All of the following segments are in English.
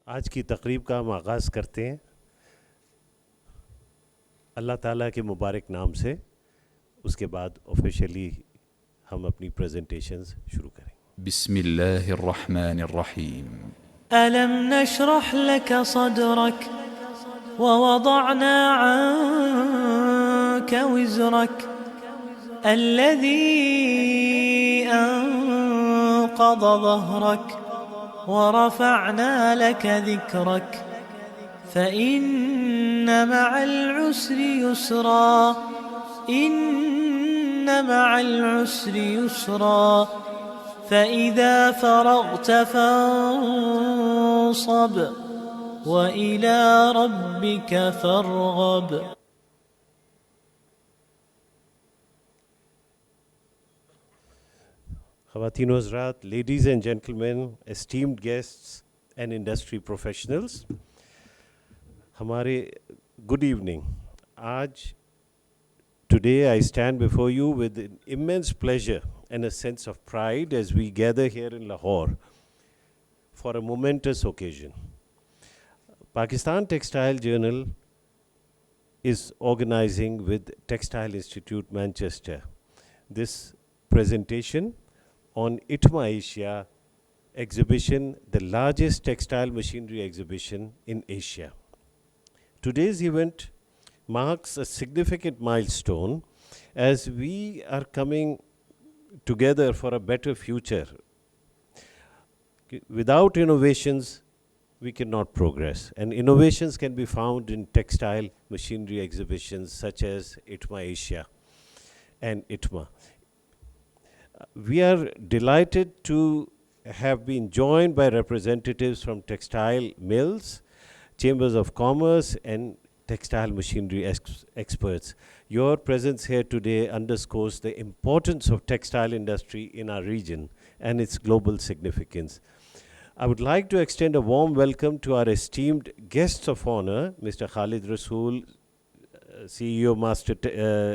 आज की तकरीब का हम आगाज़ करते हैं अल्लाह ताला के मुबारक नाम से। उसके बाद ऑफिशियली हम अपनी प्रेजेंटेशंस शुरू करेंगे। बिस्मिल्लाहिर्रहमानिर्रहीम। ألم نشرح لك صدرك ووضعنا عنك وزرك الذي أنقض ظهرك ورفعنا لك ذكرك فإن مع العسر يسرا إن مع العسر يسرا فإذا فرغت فانصب وإلى ربك فارغب. Khawateen o Hazrat, ladies and gentlemen, esteemed guests and industry professionals, हमारे good evening. Today I stand before you with an immense pleasure and a sense of pride as we gather here in Lahore for a momentous occasion. Pakistan Textile Journal is organizing with Textile Institute Manchester this presentation on ITMA Asia exhibition, the largest textile machinery exhibition in Asia. Today's event marks a significant milestone as we are coming together for a better future. Without innovations, we cannot progress. And innovations can be found in textile machinery exhibitions such as ITMA Asia and ITMA. We are delighted to have been joined by representatives from textile mills, chambers of commerce, and textile machinery experts. Your presence here today underscores the importance of textile industry in our region and its global significance. I would like to extend a warm welcome to our esteemed guests of honor, Mr. Khalid Rasool, CEO,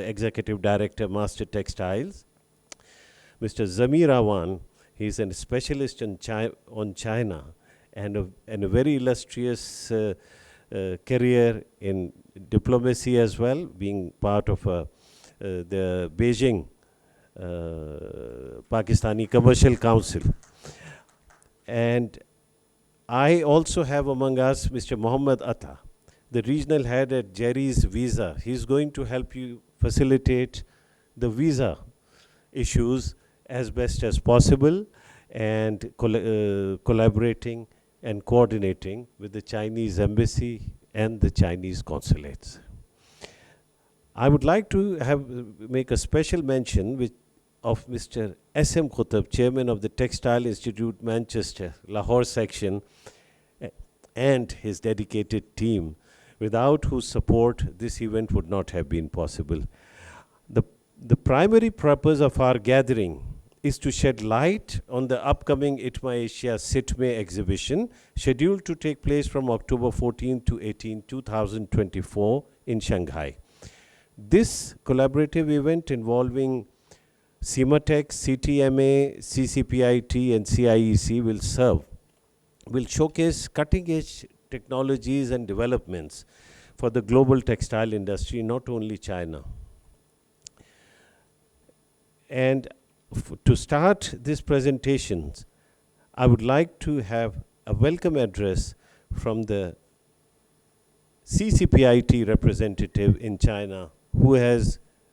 Executive Director, Master Textiles, Mr. Zamir Awan, he is a specialist on China and a very illustrious career in diplomacy as well, being part of the Beijing Pakistani Commercial Council. And I also have among us Mr. Muhammad Atta, the regional head at Jerry's Visa. He's going to help you facilitate the visa issues as best as possible and collaborating and coordinating with the Chinese embassy and the Chinese consulates. I would like to make a special mention of Mr. S.M. Khutab, Chairman of the Textile Institute Manchester, Lahore section, and his dedicated team, without whose support this event would not have been possible. The primary purpose of our gathering is to shed light on the upcoming ITMA Asia CITME exhibition, scheduled to take place from October 14 to 18, 2024 in Shanghai. This collaborative event involving CIMATEC, CTMA, CCPIT and CIEC will showcase cutting-edge technologies and developments for the global textile industry, not only China. And to start this presentation, I would like to have a welcome address from the CCPIT representative in China, who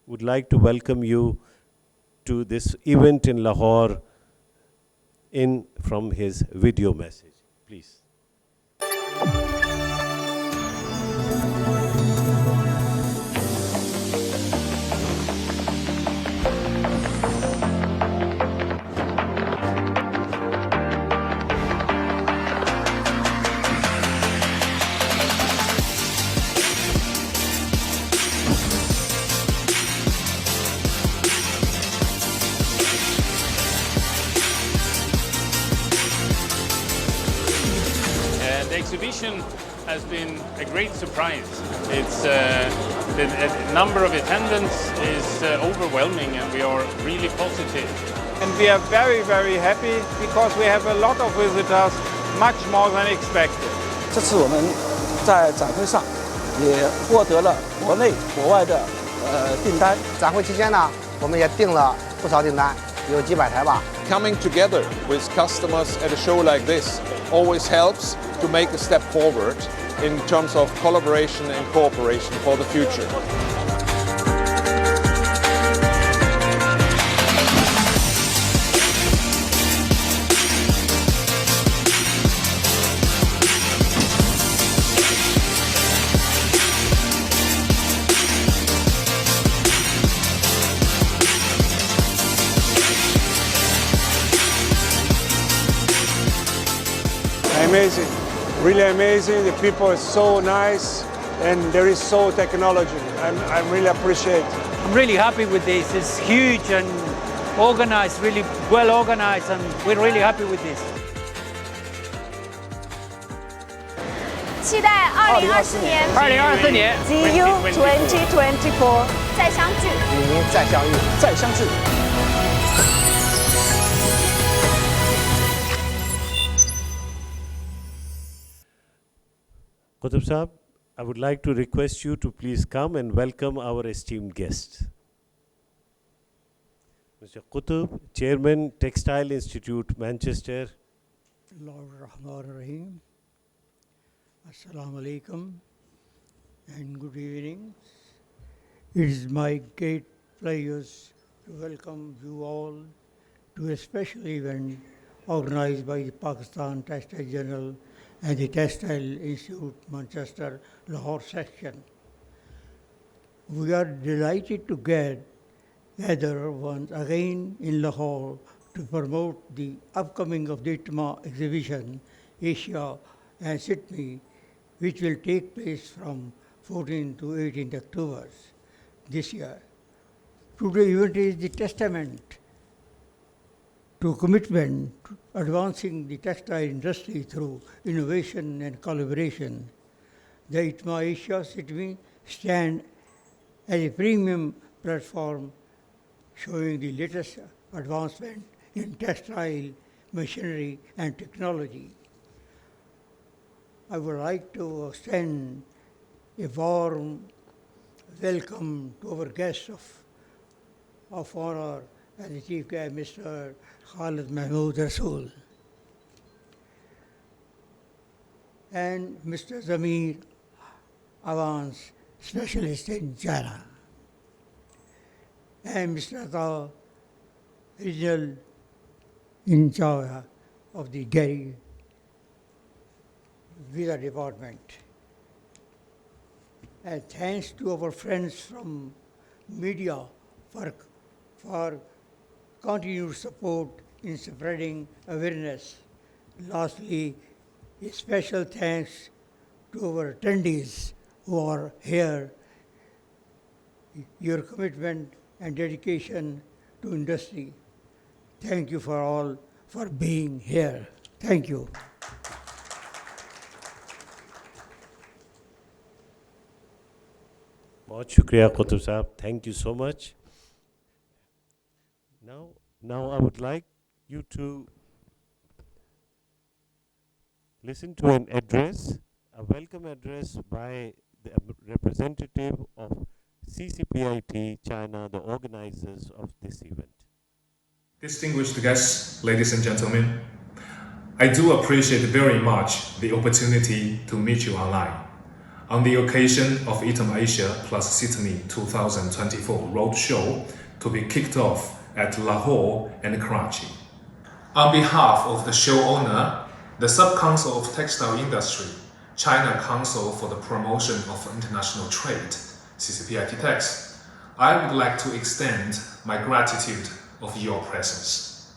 would like to welcome you to this event in Lahore from his video message. Please. The exhibition has been a great surprise. It's the number of attendants is overwhelming, and we are really positive. And we are very, very happy because we have a lot of visitors, much more than expected. 这次我们在展会上也获得了国内国外的订单。展会期间呢，我们也订了不少订单，有几百台吧。Coming together with customers at a show like this always helps to make a step forward in terms of collaboration and cooperation for the future. Amazing, really amazing. The people are so nice and there is so technology. I really appreciate. I'm really happy with this. It's huge and organized, really well organized, and we're really happy with this. 期待2024年2024年 GU 2024再相聚，与您再相遇，再相聚。Qutub Saab, I would like to request you to please come and welcome our esteemed guests. Mr. Qutub, Chairman, Textile Institute, Manchester. Bismillahirrahmanirrahim. Assalamu alaikum and good evening. It is my great pleasure to welcome you all to a special event organized by the Pakistan Textile Journal and the Textile Institute Manchester Lahore section. We are delighted to gather once again in Lahore to promote the upcoming of the ITMA exhibition, Asia and CITME, which will take place from 14 to 18 October this year. Today's event is the testament to commitment to advancing the textile industry through innovation and collaboration. The ITMA Asia CITME stand as a premium platform showing the latest advancement in textile, machinery and technology. I would like to extend a warm welcome to our guest of honor and the Chief Guest, Mr. Khalid Mahmood Rasool, and Mr. Zamir Avans, Specialist in China, and Mr. Atta, Regional in charge of the Gary Visa Department. And thanks to our friends from media for continued support in spreading awareness. Lastly, a special thanks to our attendees who are here. Your commitment and dedication to industry. Thank you for all for being here. Thank you. Bahut shukriya Qutub Saab. Thank you so much. Now I would like you to listen to an address, a welcome address by the representative of CCPIT China, the organizers of this event. Distinguished guests, ladies and gentlemen, I do appreciate very much the opportunity to meet you online on the occasion of ITMA Asia plus CITME 2024 Roadshow to be kicked off at Lahore and Karachi. On behalf of the show owner, the Sub-Council of Textile Industry, China Council for the Promotion of International Trade, CCPIT Tex, I would like to extend my gratitude of your presence.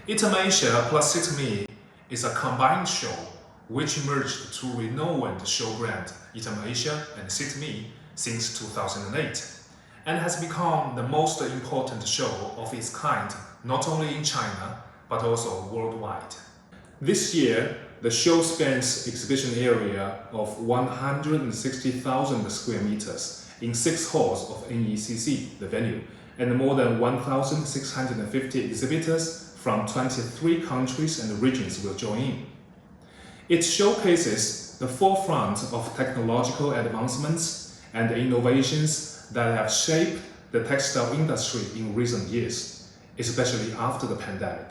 ITMA Asia plus CITME is a combined show which merged two renowned show brand ITMA Asia and CITME since 2008 and has become the most important show of its kind not only in China but also worldwide. This year, the show spans exhibition area of 160,000 square meters in 6 halls of NECC, the venue, and more than 1,650 exhibitors from 23 countries and regions will join in. It showcases the forefront of technological advancements and innovations that have shaped the textile industry in recent years, especially after the pandemic.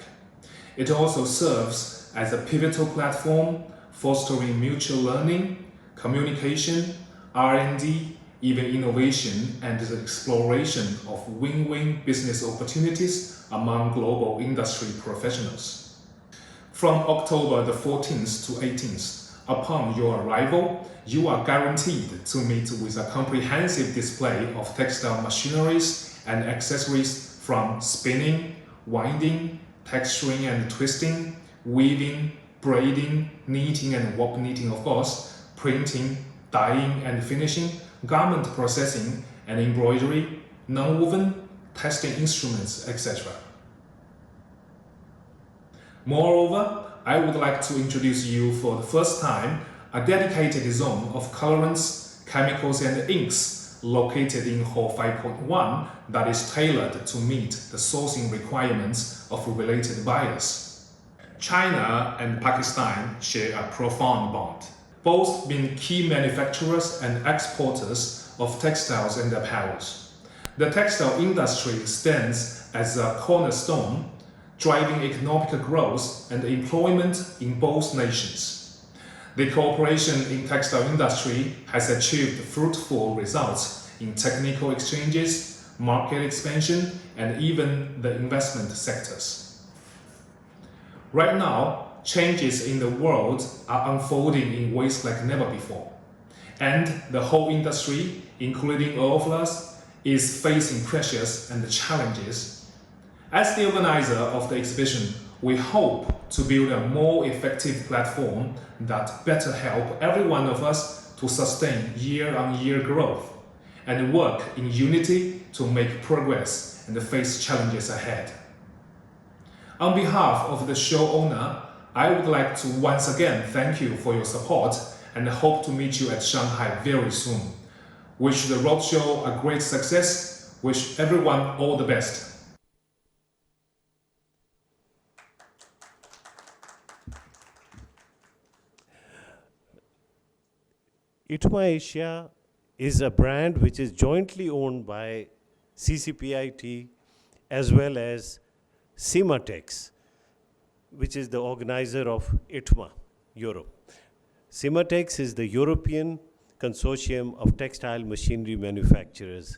It also serves as a pivotal platform, fostering mutual learning, communication, R&D, even innovation and the exploration of win-win business opportunities among global industry professionals. From October the 14th to 18th, upon your arrival, you are guaranteed to meet with a comprehensive display of textile machineries and accessories from spinning, winding, texturing and twisting, weaving, braiding, knitting and warp knitting of course, printing, dyeing and finishing, garment processing and embroidery, non-woven, testing instruments, etc. Moreover, I would like to introduce you for the first time a dedicated zone of colorants, chemicals and inks located in Hall 5.1 that is tailored to meet the sourcing requirements of related buyers. China and Pakistan share a profound bond, both being key manufacturers and exporters of textiles and apparels. The textile industry stands as a cornerstone, driving economic growth and employment in both nations. The cooperation in textile industry has achieved fruitful results in technical exchanges, market expansion, and even the investment sectors. Right now, changes in the world are unfolding in ways like never before, and the whole industry, including all of us, is facing pressures and challenges. As the organizer of the exhibition, we hope to build a more effective platform that better help every one of us to sustain year-on-year growth and work in unity to make progress and face challenges ahead. On behalf of the show owner, I would like to once again thank you for your support and hope to meet you at Shanghai very soon. Wish the roadshow a great success. Wish everyone all the best. ITMA Asia is a brand which is jointly owned by CCPIT as well as CIMATEX, which is the organizer of ITMA Europe. CIMATEX is the European Consortium of Textile Machinery Manufacturers.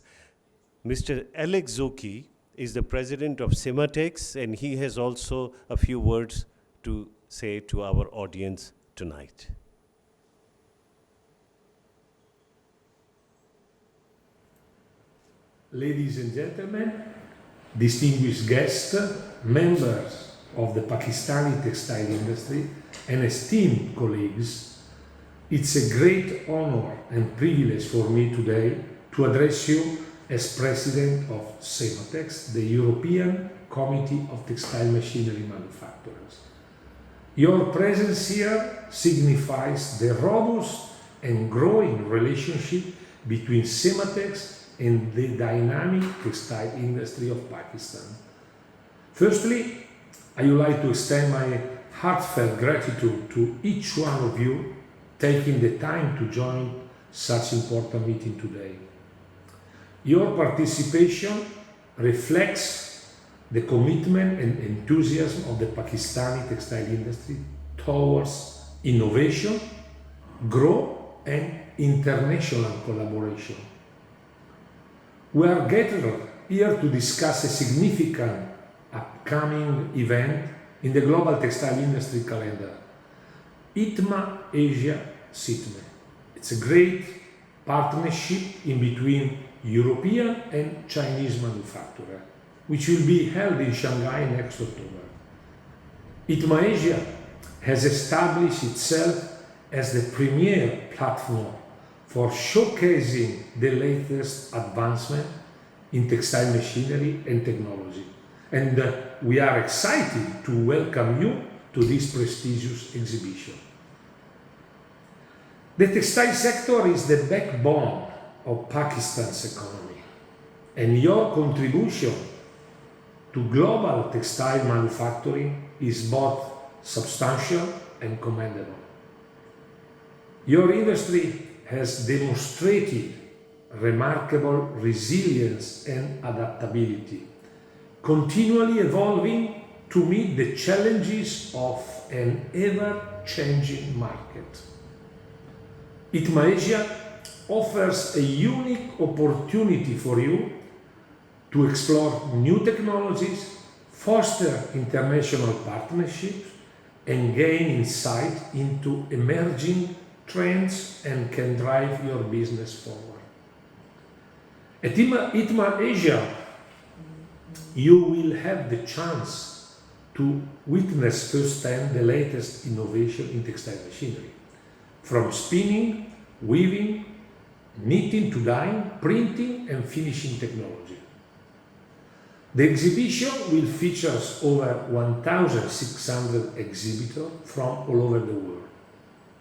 Mr. Alex Zoki is the president of CIMATEX, and he has also a few words to say to our audience tonight. Ladies and gentlemen, distinguished guests, members of the Pakistani textile industry, and esteemed colleagues, it's a great honor and privilege for me today to address you as President of CIMATEX, the European Committee of Textile Machinery Manufacturers. Your presence here signifies the robust and growing relationship between CIMATEX and the dynamic textile industry of Pakistan. Firstly, I would like to extend my heartfelt gratitude to each one of you taking the time to join such important meeting today. Your participation reflects the commitment and enthusiasm of the Pakistani textile industry towards innovation, growth, and international collaboration. We are gathered here to discuss a significant upcoming event in the global textile industry calendar, ITMA Asia CITME. It's a great partnership in between European and Chinese manufacturers, which will be held in Shanghai next October. ITMA Asia has established itself as the premier platform for showcasing the latest advancement in textile machinery and technology. And we are excited to welcome you to this prestigious exhibition. The textile sector is the backbone of Pakistan's economy, and your contribution to global textile manufacturing is both substantial and commendable. Your industry has demonstrated remarkable resilience and adaptability, continually evolving to meet the challenges of an ever-changing market. ITMA Asia offers a unique opportunity for you to explore new technologies, foster international partnerships, and gain insight into emerging trends and can drive your business forward. At ITMA Asia, you will have the chance to witness firsthand the latest innovation in textile machinery, from spinning, weaving, knitting to dyeing, printing and finishing technology. The exhibition will feature over 1,600 exhibitors from all over the world,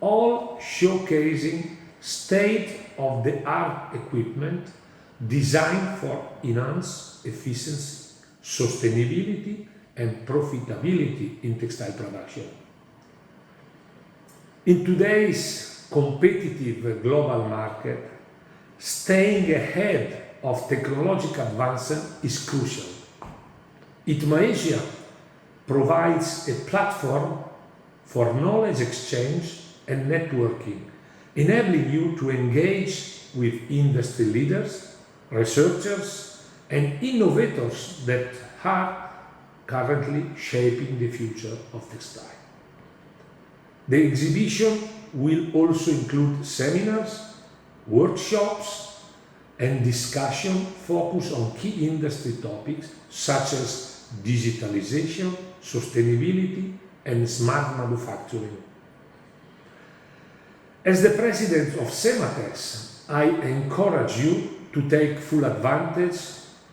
all showcasing state-of-the-art equipment designed for enhanced efficiency, sustainability and profitability in textile production. In today's competitive global market, staying ahead of technological advancement is crucial. ITMA Asia provides a platform for knowledge exchange and networking, enabling you to engage with industry leaders, researchers, and innovators that are currently shaping the future of textile. The exhibition will also include seminars, workshops, and discussion focused on key industry topics such as digitalization, sustainability, and smart manufacturing. As the president of CEMATEX, I encourage you to take full advantage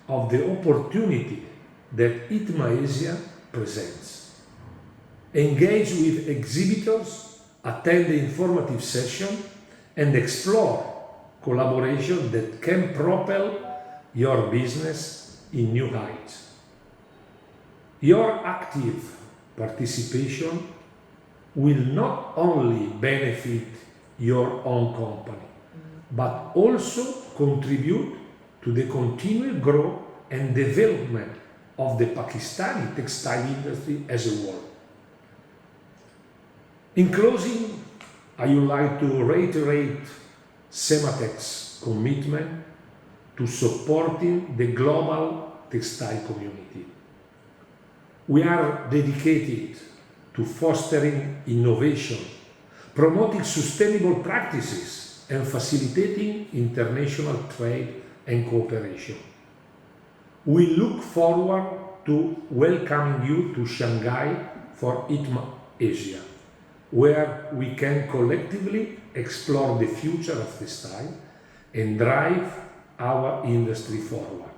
of the opportunity that ITMA Asia presents. Engage with exhibitors, attend the informative session, and explore collaboration that can propel your business in new heights. Your active participation will not only benefit your own company, but also contribute to the continued growth and development of the Pakistani textile industry as a whole. In closing, I would like to reiterate CEMATEX's commitment to supporting the global textile community. We are dedicated to fostering innovation, promoting sustainable practices, and facilitating international trade and cooperation. We look forward to welcoming you to Shanghai for ITMA Asia, where we can collectively explore the future of textile and drive our industry forward.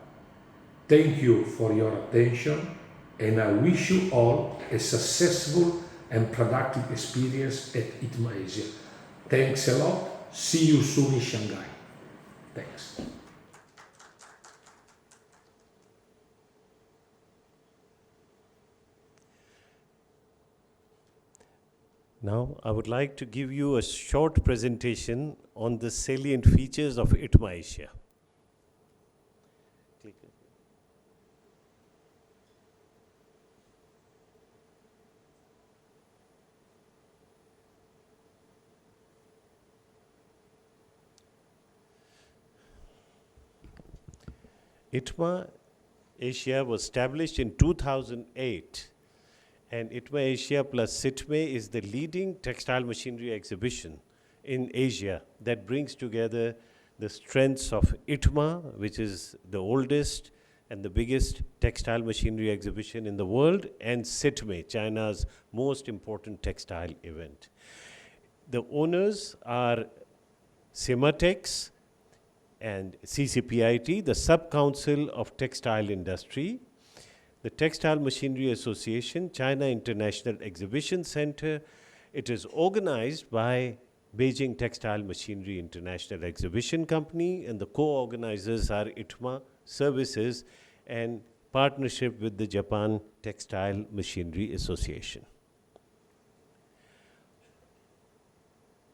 Thank you for your attention, and I wish you all a successful and productive experience at ITMA Asia. Thanks a lot. See you soon in Shanghai. Thanks. Now, I would like to give you a short presentation on the salient features of ITMA Asia. ITMA Asia was established in 2008, and ITMA Asia plus CITME is the leading textile machinery exhibition in Asia that brings together the strengths of ITMA, which is the oldest and the biggest textile machinery exhibition in the world, and CITME, China's most important textile event. The owners are CEMATEX and CCPIT, the Sub-Council of Textile Industry, the Textile Machinery Association, China International Exhibition Center. It is organized by Beijing Textile Machinery International Exhibition Company, and the co-organizers are ITMA Services and partnership with the Japan Textile Machinery Association.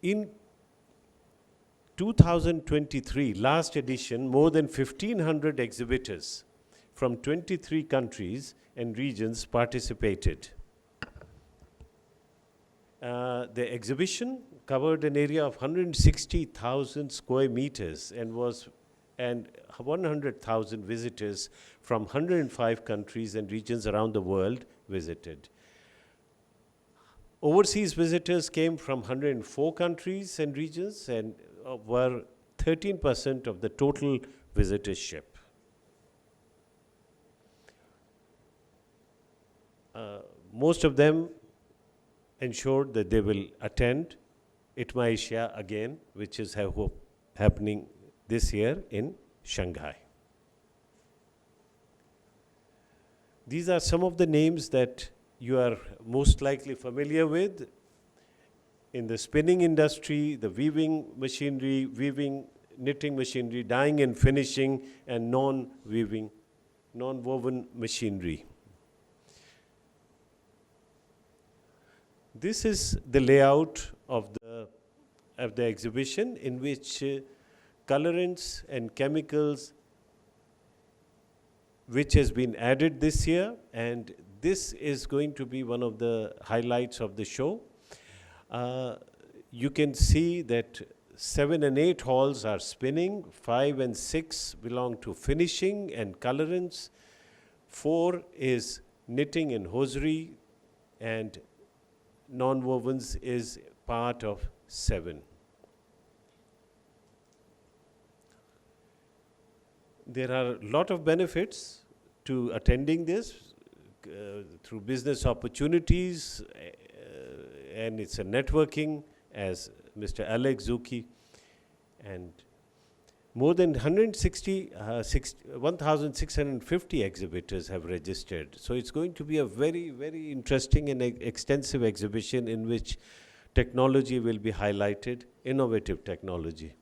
In 2023, last edition, more than 1,500 exhibitors from 23 countries and regions participated. The exhibition covered an area of 160,000 square meters and 100,000 visitors from 105 countries and regions around the world visited. Overseas visitors came from 104 countries and regions and were 13% of the total visitorship. Most of them ensured that they will attend ITMA Asia again, which is happening this year in Shanghai. These are some of the names that you are most likely familiar with. In the spinning industry, the weaving machinery, knitting machinery, dyeing and finishing, and non-woven machinery. This is the layout of the exhibition, in which colorants and chemicals which has been added this year, and this is going to be one of the highlights of the show. You can see that 7 and 8 halls are spinning, 5 and 6 belong to finishing and colorants, 4 is knitting and hosiery, and non-wovens is part of 7. There are a lot of benefits to attending this through business opportunities, and it's a networking, as Mr. Alex Zuki, and more than 1,650 exhibitors have registered. So it's going to be a very, very interesting and extensive exhibition in which technology will be highlighted, innovative technology.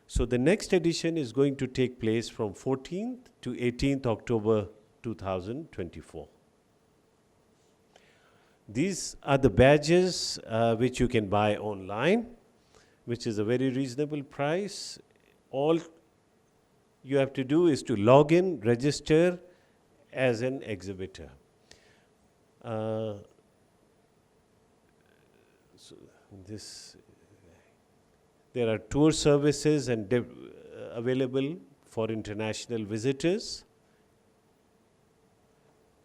So the next edition is going to take place from 14th to 18th October 2024. These are the badges which you can buy online, which is a very reasonable price. All you have to do is to log in, register as an exhibitor. There are tour services and available for international visitors.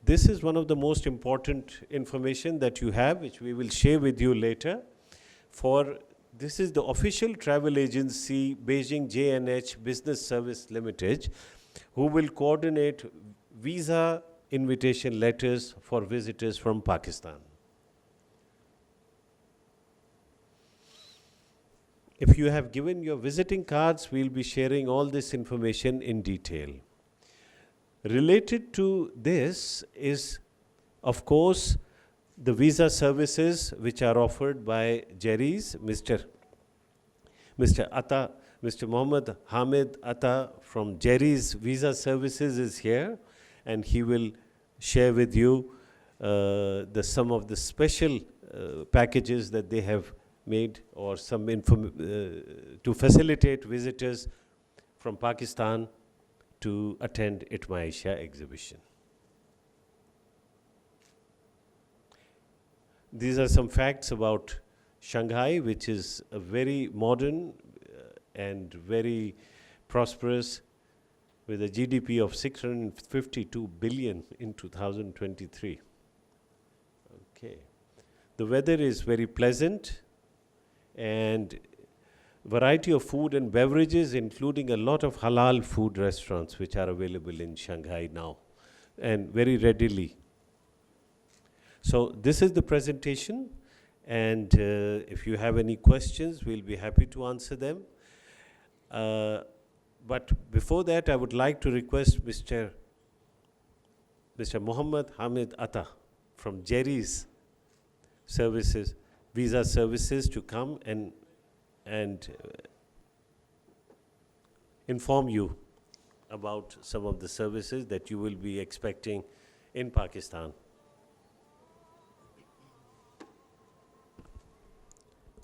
This is one of the most important information that you have, which we will share with you later. This is the official travel agency, Beijing J&H Business Service Limited, who will coordinate visa invitation letters for visitors from Pakistan. If you have given your visiting cards, we'll be sharing all this information in detail. Related to this is, of course, the visa services which are offered by Jerry's. Mr. Atta, Mr. Mohammed Hamid Atta from Jerry's Visa Services is here, and he will share with you some of the special packages that they have made, or some to facilitate visitors from Pakistan to attend ITMA Asia exhibition. These are some facts about Shanghai, which is a very modern and very prosperous, with a GDP of 652 billion in 2023. Okay. The weather is very pleasant, and variety of food and beverages, including a lot of halal food restaurants which are available in Shanghai now, and very readily. So this is the presentation, and if you have any questions, we'll be happy to answer them. But before that, I would like to request Mr. Mohammed Hamid Atta from Jerry's Services, Visa Services, to come and inform you about some of the services that you will be expecting in Pakistan.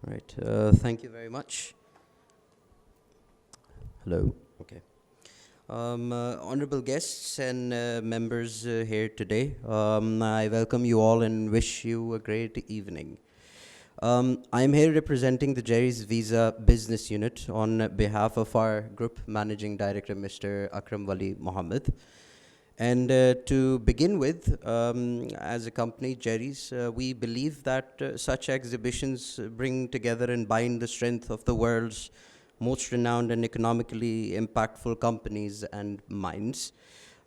All right. Thank you very much. Hello. Okay. Honorable guests and members here today, I welcome you all and wish you a great evening. I'm here representing the Jerry's Visa Business Unit on behalf of our Group Managing Director, Mr. Akram Wali Mohammed. And to begin with, as a company, Jerry's, we believe that such exhibitions bring together and bind the strength of the world's most renowned and economically impactful companies and minds.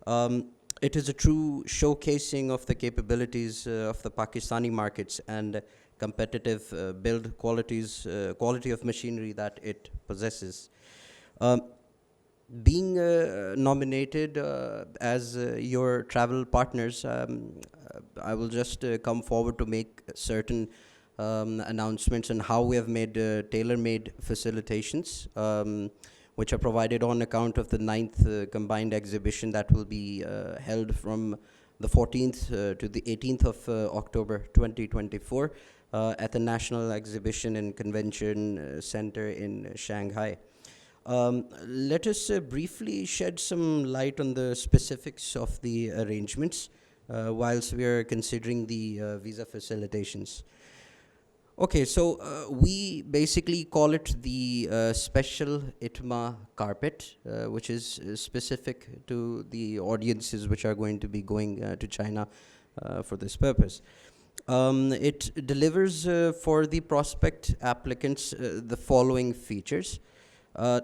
It is a true showcasing of the capabilities of the Pakistani markets and competitive build quality of machinery that it possesses. Being nominated as your travel partners, I will just come forward to make certain announcements on how we have made tailor-made facilitations, which are provided on account of the 9th combined exhibition that will be held from the 14th to the 18th of October 2024 at the National Exhibition and Convention Center in Shanghai. Let us briefly shed some light on the specifics of the arrangements whilst we are considering the visa facilitations. Okay, so we basically call it the special ITMA carpet, which is specific to the audiences which are going to be going to China for this purpose. It delivers for the prospect applicants the following features.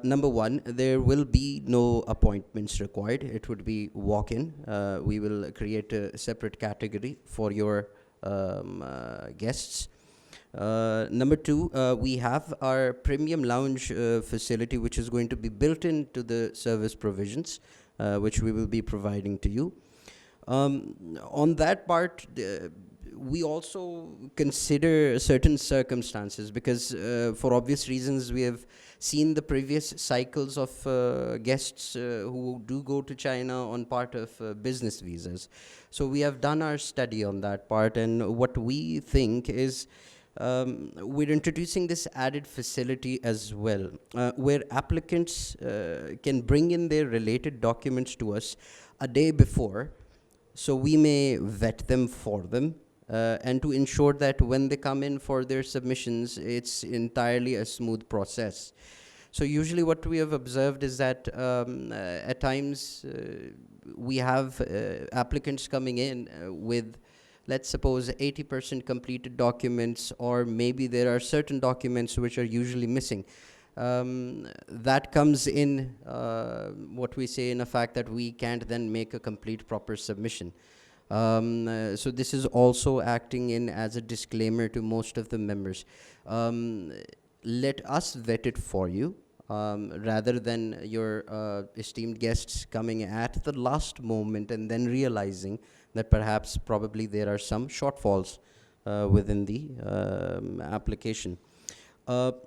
Number one, there will be no appointments required. It would be walk-in. We will create a separate category for your guests. Number two, we have our premium lounge facility, which is going to be built into the service provisions, which we will be providing to you. On that part, we also consider certain circumstances because for obvious reasons we have seen the previous cycles of guests who do go to China on part of business visas. So we have done our study on that part, and what we think is we're introducing this added facility as well, where applicants can bring in their related documents to us a day before, so we may vet them for them, and to ensure that when they come in for their submissions, it's entirely a smooth process. So usually what we have observed is that at times we have applicants coming in with, let's suppose, 80% completed documents, or maybe there are certain documents which are usually missing. That comes in what we say in a fact that we can't then make a complete proper submission. So this is also acting in as a disclaimer to most of the members. Let us vet it for you, rather than your esteemed guests coming at the last moment and then realizing that perhaps probably there are some shortfalls within the application.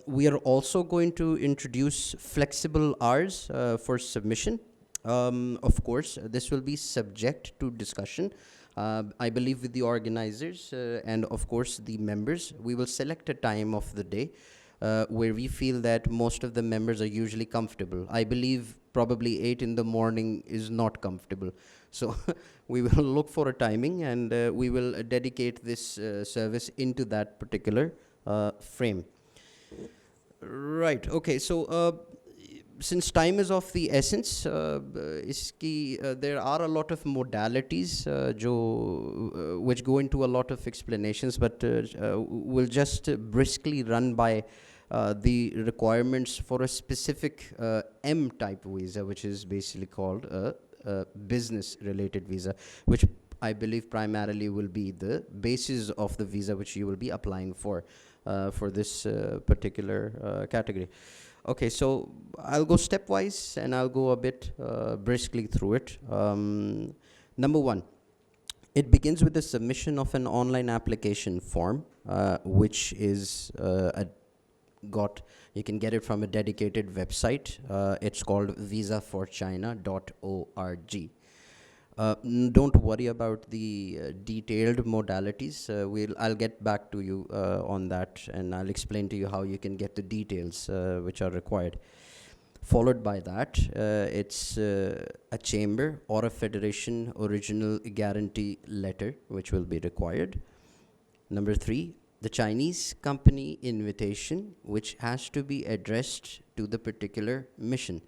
We are also going to introduce flexible hours for submission. Of course, this will be subject to discussion. I believe with the organizers and of course the members, we will select a time of the day where we feel that most of the members are usually comfortable. I believe probably 8 in the morning is not comfortable. So we will look for a timing, and we will dedicate this service into that particular frame. Right, okay, so since time is of the essence, there are a lot of modalities which go into a lot of explanations, but we'll just briskly run by the requirements for a specific M-type visa, which is basically called a business-related visa, which I believe primarily will be the basis of the visa which you will be applying for this particular category. Okay, so I'll go stepwise and I'll go a bit briskly through it. Number one, it begins with the submission of an online application form, which is you can get it from a dedicated website. It's called visaforchina.org. Don't worry about the detailed modalities. I'll get back to you on that, and I'll explain to you how you can get the details which are required. Followed by that, it's a chamber or a federation original guarantee letter which will be required. Number 3, the Chinese company invitation, which has to be addressed to the particular mission.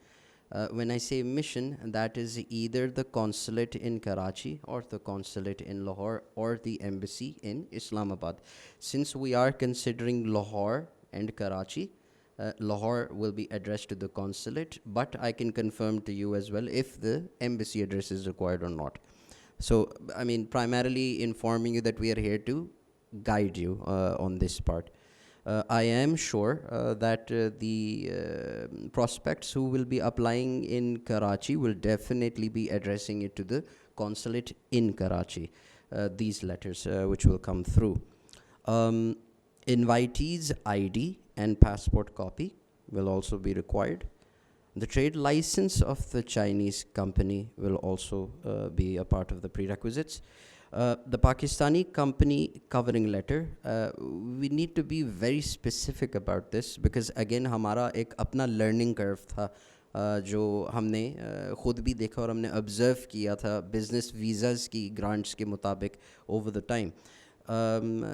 When I say mission, that is either the consulate in Karachi or the consulate in Lahore or the embassy in Islamabad. Since we are considering Lahore and Karachi, Lahore will be addressed to the consulate, but I can confirm to you as well if the embassy address is required or not. So, I mean, primarily informing you that we are here to guide you on this part. I am sure that the prospects who will be applying in Karachi will definitely be addressing it to the consulate in Karachi, these letters which will come through. Invitees' ID and passport copy will also be required. The trade license of the Chinese company will also be a part of the prerequisites. The Pakistani company covering letter, we need to be very specific about this because again हमारा एक अपना learning curve था जो हमने खुद भी देखा और हमने observe किया था business visas की grants के मुताबिक over the time.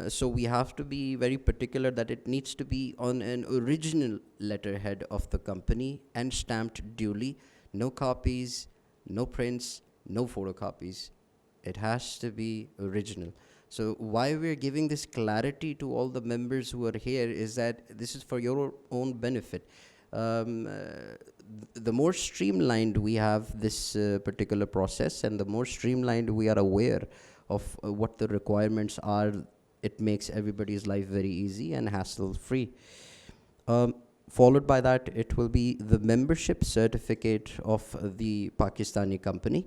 So we have to be very particular that it needs to be on an original letterhead of the company and stamped duly. No copies, no prints, no photocopies. It has to be original. So why we're giving this clarity to all the members who are here is that this is for your own benefit. The more streamlined we have this particular process and the more streamlined we are aware of what the requirements are, it makes everybody's life very easy and hassle-free. Followed by that, it will be the membership certificate of the Pakistani company.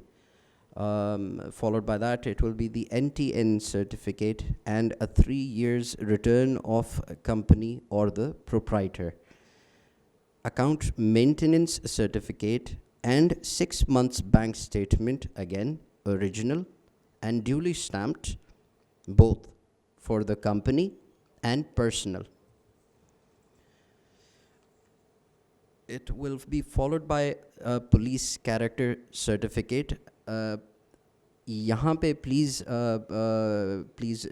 Followed by that, it will be the NTN certificate and a 3 years return of company or the proprietor. Account maintenance certificate and 6 months bank statement, again, original and duly stamped, both for the company and personal. It will be followed by a police character certificate. यहाँ पे please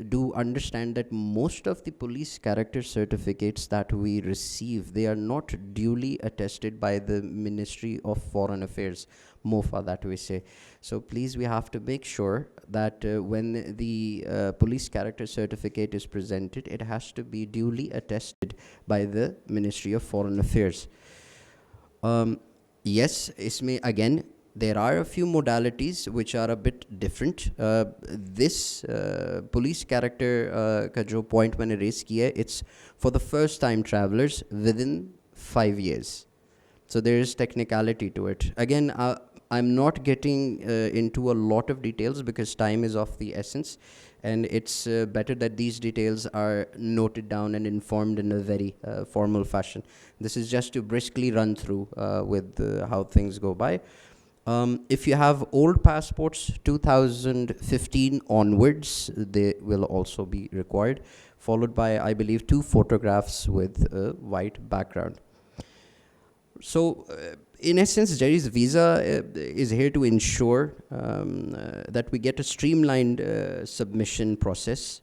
do understand that most of the police character certificates that we receive, they are not duly attested by the Ministry of Foreign Affairs, MOFA that we say. So please, we have to make sure that when the police character certificate is presented, it has to be duly attested by the Ministry of Foreign Affairs. Yes, इसमें again, there are a few modalities which are a bit different. This police character का जो point मैंने raise किया, it's for the first time travelers within 5 years. So there is technicality to it. Again, I'm not getting into a lot of details because time is of the essence, and it's better that these details are noted down and informed in a very formal fashion. This is just to briskly run through with how things go by. If you have old passports, 2015 onwards, they will also be required, followed by, I believe, 2 photographs with a white background. So, in essence, Jerry's visa is here to ensure that we get a streamlined submission process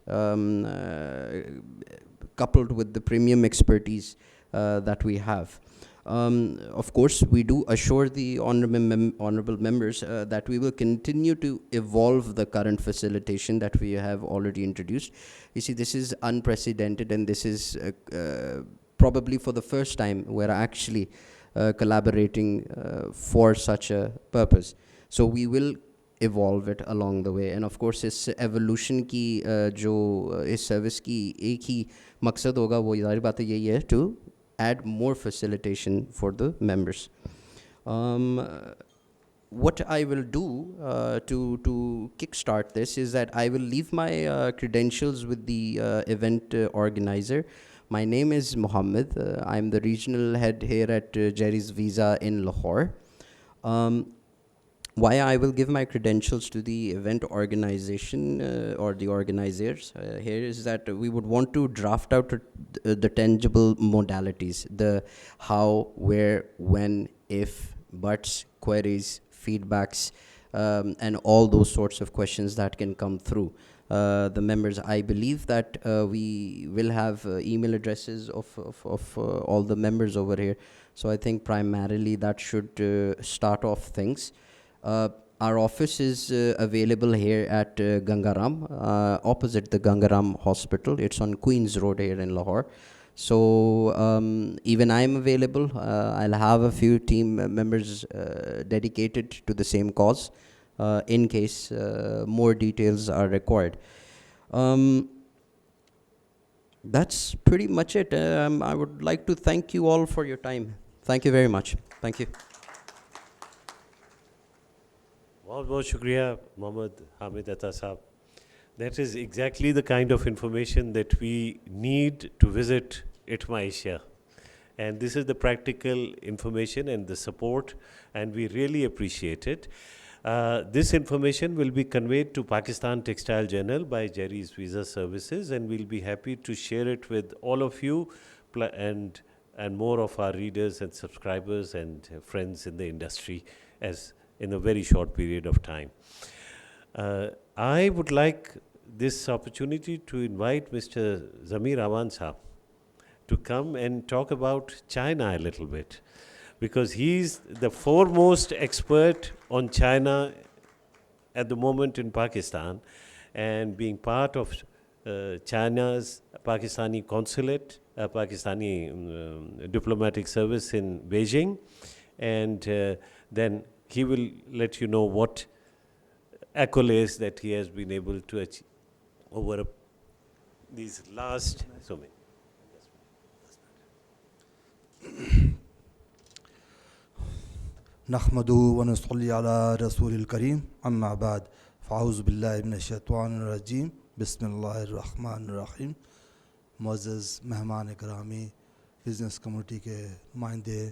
coupled with the premium expertise that we have. Of course, we do assure the honorable members that we will continue to evolve the current facilitation that we have already introduced. You see, this is unprecedented, and this is probably for the first time we're actually collaborating for such a purpose. So we will evolve it along the way. And of course, इस evolution की जो इस service की एक ही मकसद होगा, वो ज़ाहिर बात है यही है, to add more facilitation for the members. What I will do to kickstart this is that I will leave my credentials with the event organizer. My name is Mohammed. I'm the regional head here at Jerry's Visa in Lahore. why I will give my credentials to the event organization or the organizers here is that we would want to draft out the tangible modalities, the how, where, when, if, buts, queries, feedbacks, and all those sorts of questions that can come through. The members, I believe that we will have email addresses of all the members over here. So I think primarily that should start off things. Our office is available here at Gangaram, opposite the Gangaram Hospital. It's on Queen's Road here in Lahore. So even I'm available. I'll have a few team members dedicated to the same cause in case more details are required. That's pretty much it. I would like to thank you all for your time. Thank you very much. Thank you. Bahut bahut shukriya, Mohammad Hamid Atta Sahab. That is exactly the kind of information that we need to visit ITMA Asia. And this is the practical information and the support, and we really appreciate it. This information will be conveyed to Pakistan Textile Journal by Jerry's Visa Services, and we'll be happy to share it with all of you and more of our readers and subscribers and friends in the industry as in a very short period of time. I would like this opportunity to invite Mr. Zamir Awan Sahab to come and talk about China a little bit, because he's the foremost expert on China at the moment in Pakistan, and being part of China's Pakistani consulate, Pakistani diplomatic service in Beijing, and then he will let you know what accolades that he has been able to achieve over these last so many. نحمدہ ونصلی علی رسول الکریم اما بعد فاعوذ باللہ من الشیطان الرجیم بسم اللہ الرحمن الرحیم. معزز مہمان گرامی، بزنس کمیونٹی کے نمائندے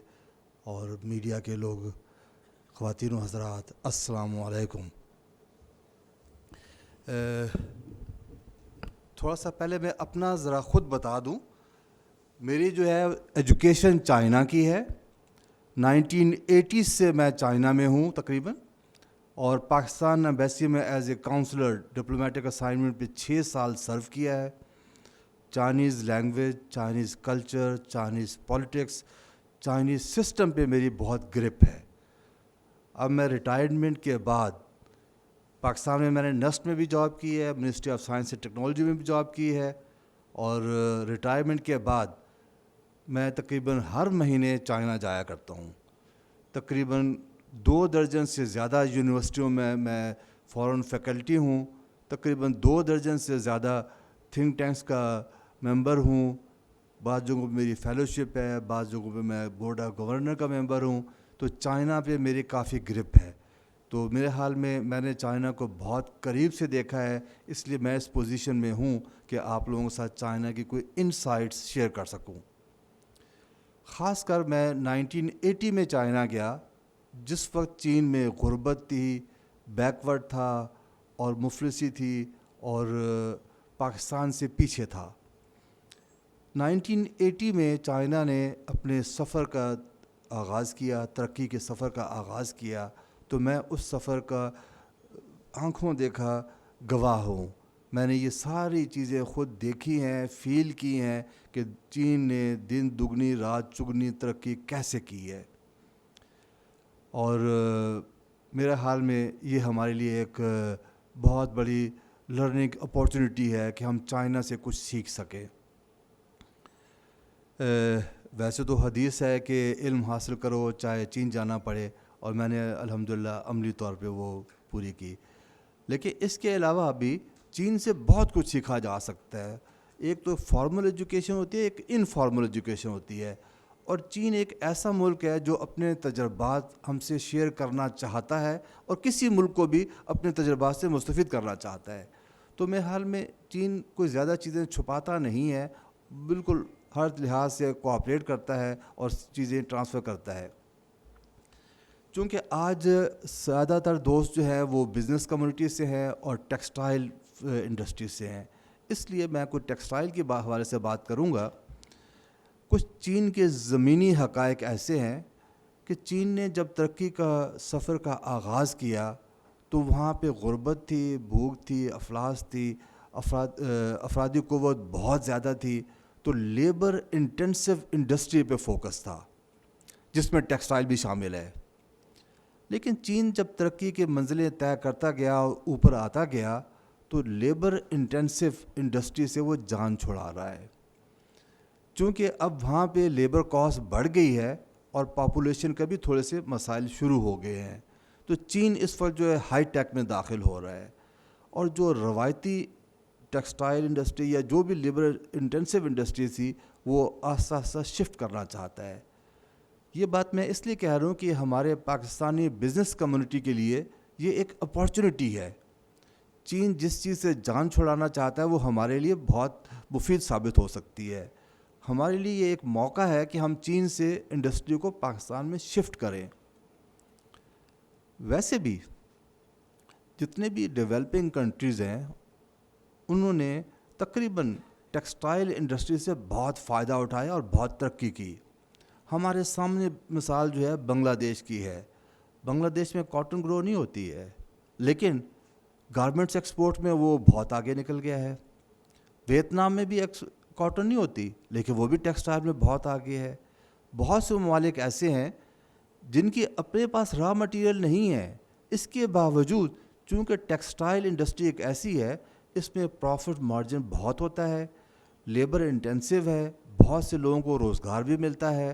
اور میڈیا کے لوگ، خواتین و حضرات، السلام علیکم. تھوڑا سا پہلے میں اپنا ذرا خود بتا دوں. میری جو ہے ایجوکیشن چائنا کی ہے. 1980 سے میں چائنا میں ہوں تقریباً، اور پاکستان ایمبیسی میں as a counsellor diplomatic assignment پہ 6 سال سرو کیا ہے. Chinese language, Chinese culture, Chinese politics, Chinese system پہ میری بہت گرپ ہے. اب میں ریٹائرمنٹ کے بعد پاکستان میں نے نسٹ میں بھی جاب کی ہے، ministry of science and technology میں بھی جاب کی ہے، اور ریٹائرمنٹ کے بعد میں تقریباً ہر مہینے چائنا جایا کرتا ہوں. تقریباً 2 درجن سے زیادہ یونیورسٹیوں میں فورن فیکلٹی ہوں. تقریباً 2 درجن سے زیادہ تھنک ٹینکس کا ممبر ہوں. بعض جگہوں پہ میری فیلوشپ ہے، بعض جگہوں پہ میں بورڈ آف گورنر کا ممبر ہوں. تو چائنا پہ میری کافی گرپ ہے. تو میرے حال میں نے چائنا کو بہت قریب سے دیکھا ہے، اس لیے میں اس پوزیشن میں ہوں کہ آپ لوگوں کے ساتھ چائنا کی کوئی انسائٹس شیئر کر سکوں. خاص کر میں 1980 میں چائنا گیا، جس وقت چین میں غربت تھی، بیکورڈ تھا اور مفلسی تھی، اور پاکستان سے پیچھے تھا. 1980 میں چائنا نے اپنے سفر کا آغاز کیا، ترقی کے سفر کا آغاز کیا. تو میں اس سفر کا آنکھوں دیکھا گواہ ہوں. میں نے یہ ساری چیزیں خود دیکھی ہیں، فیل کی ہیں کہ چین نے دن دگنی رات چگنی ترقی کیسے کی ہے. اور میرے حال میں یہ ہمارے لیے ایک بہت بڑی لرننگ اپارچونٹی ہے کہ ہم چائنا سے کچھ سیکھ سکیں. ویسے تو حدیث ہے کہ علم حاصل کرو چاہے چین جانا پڑے، اور میں نے الحمدللہ عملی طور پہ وہ پوری کی. لیکن اس کے علاوہ بھی چین سے بہت کچھ سیکھا جا سکتا ہے. ایک تو فارمل ایجوکیشن ہوتی ہے، ایک انفارمل ایجوکیشن ہوتی ہے. اور چین ایک ایسا ملک ہے جو اپنے تجربات ہم سے شیئر کرنا چاہتا ہے، اور کسی ملک کو بھی اپنے تجربات سے مستفید کرنا چاہتا ہے. تو میرے حال میں چین کوئی زیادہ چیزیں چھپاتا نہیں ہے، بالکل ہر لحاظ سے کوآپریٹ کرتا ہے اور چیزیں ٹرانسفر کرتا ہے. چونکہ آج زیادہ تر دوست جو ہیں وہ بزنس کمیونٹی سے ہیں اور ٹیکسٹائل انڈسٹری سے ہیں، اس لیے میں کوئی ٹیکسٹائل کے حوالے سے بات کروں گا. کچھ چین کے زمینی حقائق ایسے ہیں کہ چین نے جب ترقی کا سفر کا آغاز کیا تو وہاں پہ غربت تھی، بھوک تھی، افلاس تھی، افرادی قوت بہت زیادہ تھی، تو لیبر انٹینسو انڈسٹری پہ فوکس تھا جس میں ٹیکسٹائل بھی شامل ہے. لیکن چین جب ترقی کے منزلیں طے کرتا گیا اور اوپر آتا گیا تو لیبر انٹینسو انڈسٹری سے وہ جان چھڑا رہا ہے. چونکہ اب وہاں پہ لیبر کاسٹ بڑھ گئی ہے اور پاپولیشن کا بھی تھوڑے سے مسائل شروع ہو گئے ہیں، تو چین اس وقت جو ہے ہائی ٹیک میں داخل ہو رہا ہے، اور جو روایتی ٹیکسٹائل انڈسٹری یا جو بھی لیبر انٹینسو انڈسٹری تھی وہ آہستہ آہستہ شفٹ کرنا چاہتا ہے. یہ بات میں اس لیے کہہ رہا ہوں کہ ہمارے پاکستانی بزنس کمیونٹی کے لیے یہ ایک اپارچونٹی ہے. چین جس چیز سے جان چھڑانا چاہتا ہے وہ ہمارے لیے بہت مفید ثابت ہو سکتی ہے. ہمارے لیے یہ ایک موقع ہے کہ ہم چین سے انڈسٹری کو پاکستان میں شفٹ کریں. ویسے بھی جتنے بھی ڈیولپنگ کنٹریز ہیں انہوں نے تقریباً ٹیکسٹائل انڈسٹری سے بہت فائدہ اٹھایا اور بہت ترقی کی. ہمارے سامنے مثال جو ہے بنگلہ دیش کی ہے. بنگلہ دیش میں کاٹن گرو نہیں ہوتی ہے لیکن گارمنٹس ایکسپورٹ میں وہ بہت آگے نکل گیا ہے. ویتنام میں بھی کاٹن نہیں ہوتی لیکن وہ بھی ٹیکسٹائل میں بہت آگے ہے. بہت سے ممالک ایسے ہیں جن کی اپنے پاس را مٹیریل نہیں ہے، اس کے باوجود چونکہ ٹیکسٹائل انڈسٹری ایک ایسی ہے اس میں پروفٹ مارجن بہت ہوتا ہے، لیبر انٹینسو ہے، بہت سے لوگوں کو روزگار بھی ملتا ہے.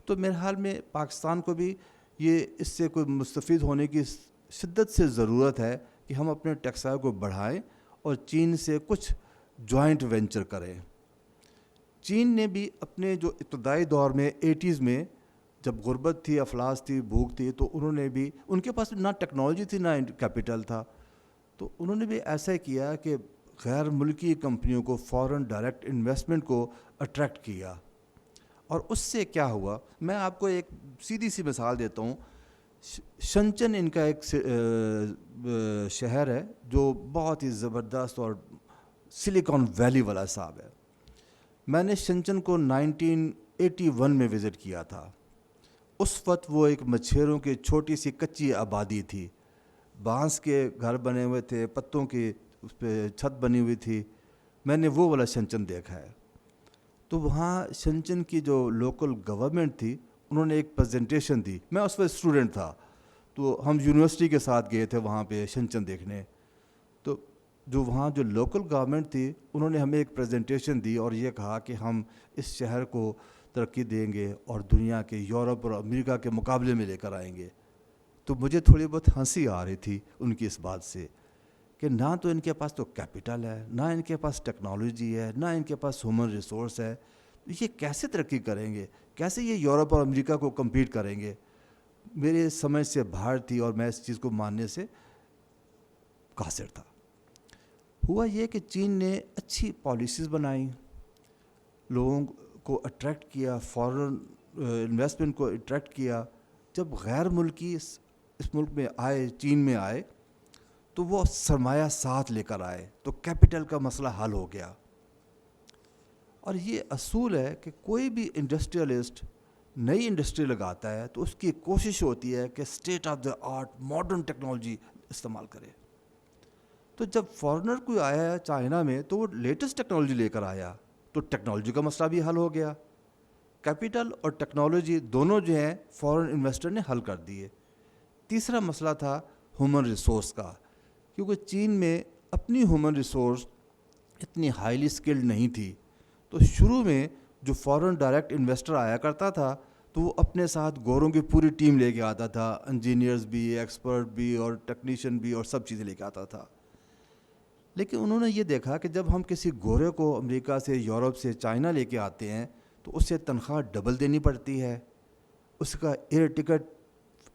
تو میرے حال میں پاکستان کو بھی یہ اس سے کوئی مستفید ہونے کی شدت سے ضرورت ہے کہ ہم اپنے ٹیکسٹائل کو بڑھائیں اور چین سے کچھ جوائنٹ وینچر کریں. چین نے بھی اپنے جو ابتدائی دور میں 80s میں جب غربت تھی، افلاس تھی، بھوک تھی، تو انہوں نے بھی، ان کے پاس نہ ٹیکنالوجی تھی نہ کیپٹل تھا، تو انہوں نے بھی ایسا کیا کہ غیر ملکی کمپنیوں کو فورن ڈائریکٹ انویسٹمنٹ کو اٹریکٹ کیا. اور اس سے کیا ہوا، میں آپ کو ایک سیدھی سی مثال دیتا ہوں. شنچن ان کا ایک شہر ہے جو بہت ہی زبردست اور سلیکان ویلی والا حساب ہے. میں نے شنچن کو 1981 میں وزٹ کیا تھا. اس وقت وہ ایک مچھیروں کی چھوٹی سی کچی آبادی تھی، بانس کے گھر بنے ہوئے تھے، پتوں کی اس پہ چھت بنی ہوئی تھی. میں نے وہ والا شنچن دیکھا ہے. تو وہاں شنچن کی جو لوکل گورنمنٹ تھی انہوں نے ایک پریزنٹیشن دی. میں اس وقت اسٹوڈنٹ تھا تو ہم یونیورسٹی کے ساتھ گئے تھے وہاں پہ شنچن دیکھنے. تو جو وہاں جو لوکل گورنمنٹ تھی انہوں نے ہمیں ایک پریزنٹیشن دی اور یہ کہا کہ ہم اس شہر کو ترقی دیں گے اور دنیا کے یورپ اور امریکہ کے مقابلے میں لے کر آئیں گے. تو مجھے تھوڑی بہت ہنسی آ رہی تھی ان کی اس بات سے کہ نہ تو ان کے پاس تو کیپٹل ہے، نہ ان کے پاس ٹیکنالوجی ہے، نہ ان کے پاس ہیومن ریسورس ہے. یہ کیسے ترقی کریں گے، کیسے یہ یورپ اور امریکہ کو کمپیٹ کریں گے. میرے سمجھ سے باہر تھی اور میں اس چیز کو ماننے سے قاصر تھا. ہوا یہ کہ چین نے اچھی پالیسیز بنائیں، لوگوں کو اٹریکٹ کیا، فورن انویسٹمنٹ کو اٹریکٹ کیا. جب غیر ملکی اس ملک میں آئے، چین میں آئے، تو وہ سرمایہ ساتھ لے کر آئے تو کیپٹل کا مسئلہ حل ہو گیا. اور یہ اصول ہے کہ کوئی بھی انڈسٹریلسٹ نئی انڈسٹری لگاتا ہے تو اس کی کوشش ہوتی ہے کہ state of the art modern technology استعمال کرے. تو جب فارنر کوئی آیا ہے چائنا میں تو وہ لیٹسٹ ٹیکنالوجی لے کر آیا تو ٹیکنالوجی کا مسئلہ بھی حل ہو گیا. کیپٹل اور ٹیکنالوجی دونوں جو ہیں فارن انویسٹر نے حل کر دیے. تیسرا مسئلہ تھا ہیومن ریسورس کا، کیونکہ چین میں اپنی ہیومن ریسورس اتنی ہائیلی اسکلڈ نہیں تھی. تو شروع میں جو فورن ڈائریکٹ انویسٹر آیا کرتا تھا تو وہ اپنے ساتھ گوروں کی پوری ٹیم لے کے آتا تھا، انجینئرز بھی، ایکسپرٹ بھی اور ٹیکنیشین بھی اور سب چیزیں لے کے آتا تھا. لیکن انہوں نے یہ دیکھا کہ جب ہم کسی گورے کو امریکہ سے، یورپ سے، چائنا لے کے آتے ہیں تو اسے تنخواہ ڈبل دینی پڑتی ہے، اس کا ایئر ٹکٹ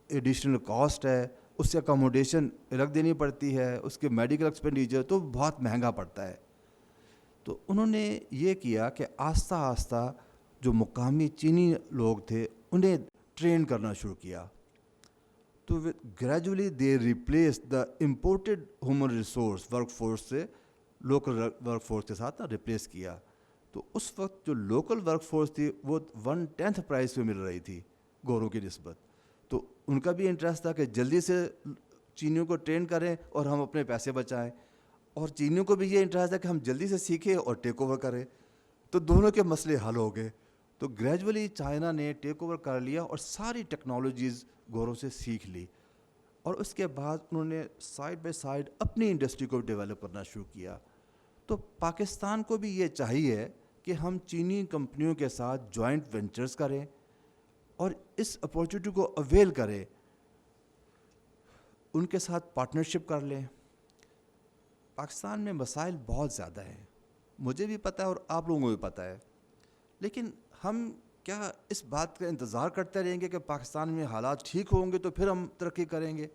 ایڈیشنل کاسٹ ہے، اس سے اکاموڈیشن الگ دینی پڑتی ہے، اس کے میڈیکل ایکسپینڈیچر تو بہت مہنگا پڑتا ہے. تو انہوں نے یہ کیا کہ آہستہ آہستہ جو مقامی چینی لوگ تھے انہیں ٹرین کرنا شروع کیا. تو gradually they replace the imported human resource work force سے لوکل ورک فورس کے ساتھ ریپلیس کیا. تو اس وقت جو لوکل ورک فورس تھی وہ 1/10 پرائز پہ مل رہی تھی گوروں کی نسبت. تو ان کا بھی انٹرسٹ تھا کہ جلدی سے چینیوں کو ٹرین کریں اور ہم اپنے پیسے بچائیں, اور چینیوں کو بھی یہ انٹرسٹ ہے کہ ہم جلدی سے سیکھیں اور ٹیک اوور کریں. تو دونوں کے مسئلے حل ہو گئے. تو گریجولی چائنا نے ٹیک اوور کر لیا اور ساری ٹیکنالوجیز گوروں سے سیکھ لی, اور اس کے بعد انہوں نے سائڈ بائی سائڈ اپنی انڈسٹری کو ڈیولپ کرنا شروع کیا. تو پاکستان کو بھی یہ چاہیے کہ ہم چینی کمپنیوں کے ساتھ جوائنٹ وینچرز کریں اور اس اپورچونیٹی کو اویل کریں, ان کے ساتھ پارٹنرشپ کر لیں. پاکستان میں مسائل بہت زیادہ ہیں, مجھے بھی پتہ ہے اور آپ لوگوں کو بھی پتہ ہے, لیکن ہم کیا اس بات کا انتظار کرتے رہیں گے کہ پاکستان میں حالات ٹھیک ہوں گے تو پھر ہم ترقی کریں گے؟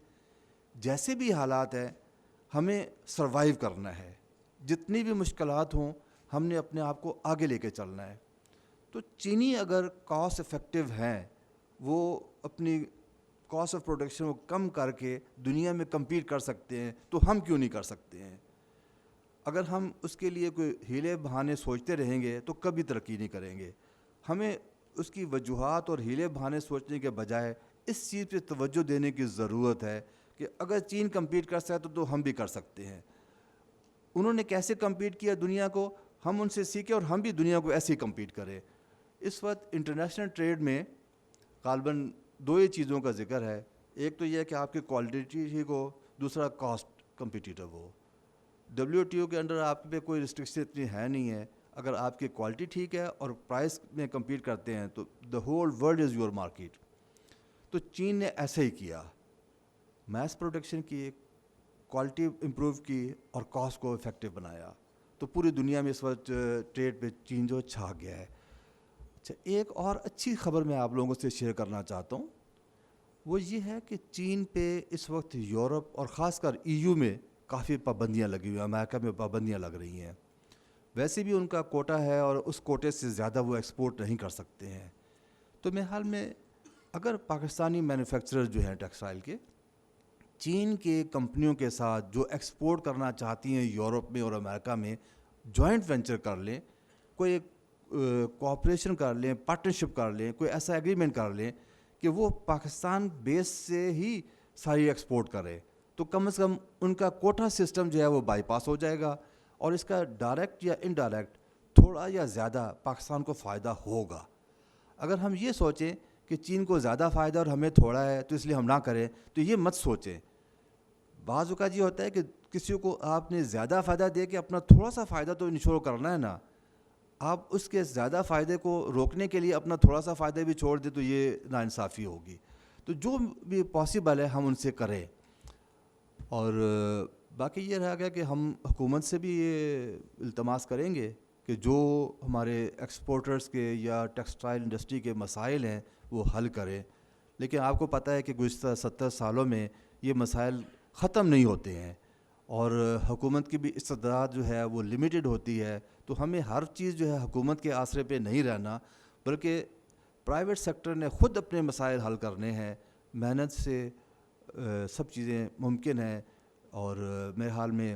جیسے بھی حالات ہیں ہمیں سروائیو کرنا ہے, جتنی بھی مشکلات ہوں ہم نے اپنے آپ کو آگے لے کے چلنا ہے. تو چینی اگر کاسٹ افیکٹو ہیں, وہ اپنی کاسٹ آف پروڈکشن کو کم کر کے دنیا میں کمپیٹ کر سکتے ہیں, تو ہم کیوں نہیں کر سکتے ہیں؟ اگر ہم اس کے لیے کوئی ہیلے بہانے سوچتے رہیں گے تو کبھی ترقی نہیں کریں گے. ہمیں اس کی وجوہات اور ہیلے بہانے سوچنے کے بجائے اس چیز پہ توجہ دینے کی ضرورت ہے کہ اگر چین کمپیٹ کر سکتا تو ہم بھی کر سکتے ہیں. انہوں نے کیسے کمپیٹ کیا دنیا کو, ہم ان سے سیکھیں اور ہم بھی دنیا کو ایسے ہی کمپیٹ کریں. اس وقت انٹرنیشنل ٹریڈ میں غالباً 2 ہی چیزوں کا ذکر ہے. ایک تو یہ ہے کہ آپ کی کوالٹی ٹھیک ہو, دوسرا کاسٹ کمپیٹیٹو ہو. WTO کے انڈر آپ پہ کوئی ریسٹرکشن اتنی ہے نہیں ہے. اگر آپ کی کوالٹی ٹھیک ہے اور پرائس میں کمپیٹ کرتے ہیں تو the whole world is your market. تو چین نے ایسے ہی کیا, میس پروڈکشن کی, کوالٹی امپروو کی اور کاسٹ کو افیکٹو بنایا. تو پوری دنیا میں اس وقت ٹریڈ پہ چین جو چھا گیا ہے. اچھا, ایک اور اچھی خبر میں آپ لوگوں سے شیئر کرنا چاہتا ہوں, وہ یہ ہے کہ چین پہ اس وقت یورپ اور خاص کر EU میں کافی پابندیاں لگی ہوئی ہیں. امریکہ میں پابندیاں لگ رہی ہیں. ویسے بھی ان کا کوٹا ہے اور اس کوٹے سے زیادہ وہ ایکسپورٹ نہیں کر سکتے ہیں. تو میرے حال میں اگر پاکستانی مینوفیکچرر جو ہیں ٹیکسٹائل کے چین کے کمپنیوں کے ساتھ جو ایکسپورٹ کرنا چاہتی ہیں یورپ میں اور امریکہ میں جوائنٹ وینچر کر لیں, کوئی کوآپریشن کر لیں, پارٹنرشپ کر لیں, کوئی ایسا ایگریمنٹ کر لیں کہ وہ پاکستان بیس سے ہی ساری ایکسپورٹ کرے, تو کم از کم ان کا کوٹا سسٹم جو ہے وہ بائی پاس ہو جائے گا, اور اس کا ڈائریکٹ یا انڈائریکٹ تھوڑا یا زیادہ پاکستان کو فائدہ ہوگا. اگر ہم یہ سوچیں کہ چین کو زیادہ فائدہ اور ہمیں تھوڑا ہے تو اس لیے ہم نہ کریں, تو یہ مت سوچیں. بعض اوقات یہ ہوتا ہے کہ کسی کو آپ نے زیادہ فائدہ دے کے اپنا تھوڑا سا فائدہ تو انشور کرنا ہے نا, آپ اس کے زیادہ فائدے کو روکنے کے لیے اپنا تھوڑا سا فائدہ بھی چھوڑ دیں تو یہ ناانصافی ہوگی. تو جو بھی پاسبل ہے ہم ان سے کریں. اور باقی یہ رہا گیا کہ ہم حکومت سے بھی یہ التماس کریں گے کہ جو ہمارے ایکسپورٹرز کے یا ٹیکسٹائل انڈسٹری کے مسائل ہیں وہ حل کریں. لیکن آپ کو پتہ ہے کہ گزشتہ 70 سالوں میں یہ مسائل ختم نہیں ہوتے ہیں, اور حکومت کی بھی استطاعت جو ہے وہ لمیٹڈ ہوتی ہے. تو ہمیں ہر چیز جو ہے حکومت کے آسرے پہ نہیں رہنا, بلکہ پرائیویٹ سیکٹر نے خود اپنے مسائل حل کرنے ہیں. محنت سے سب چیزیں ممکن ہیں. اور میرے حال میں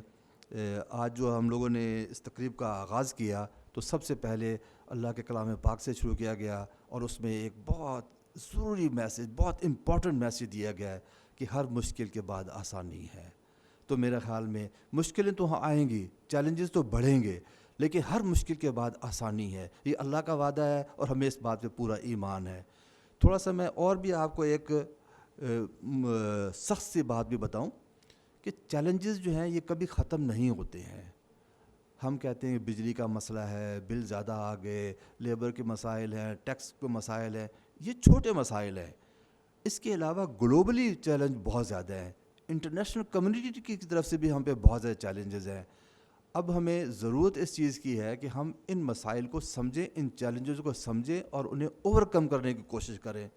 آج جو ہم لوگوں نے اس تقریب کا آغاز کیا تو سب سے پہلے اللہ کے کلام پاک سے شروع کیا گیا, اور اس میں ایک بہت ضروری میسیج, بہت امپورٹنٹ میسیج دیا گیا ہے کہ ہر مشکل کے بعد آسانی ہے. تو میرے خیال میں مشکلیں تو آئیں گی, چیلنجز تو بڑھیں گے, لیکن ہر مشکل کے بعد آسانی ہے. یہ اللہ کا وعدہ ہے اور ہمیں اس بات پہ پورا ایمان ہے. تھوڑا سا میں اور بھی آپ کو ایک سخت سی بات بھی بتاؤں کہ چیلنجز جو ہیں یہ کبھی ختم نہیں ہوتے ہیں. ہم کہتے ہیں بجلی کا مسئلہ ہے, بل زیادہ آ گئے, لیبر کے مسائل ہیں, ٹیکس کے مسائل ہیں, یہ چھوٹے مسائل ہیں. اس کے علاوہ گلوبلی چیلنج بہت زیادہ ہیں. انٹرنیشنل کمیونٹی کی طرف سے بھی ہم پہ بہت زیادہ چیلنجز ہیں. اب ہمیں ضرورت اس چیز کی ہے کہ ہم ان مسائل کو سمجھیں, ان چیلنجز کو سمجھیں اور انہیں اوور کم کرنے کی کوشش کریں.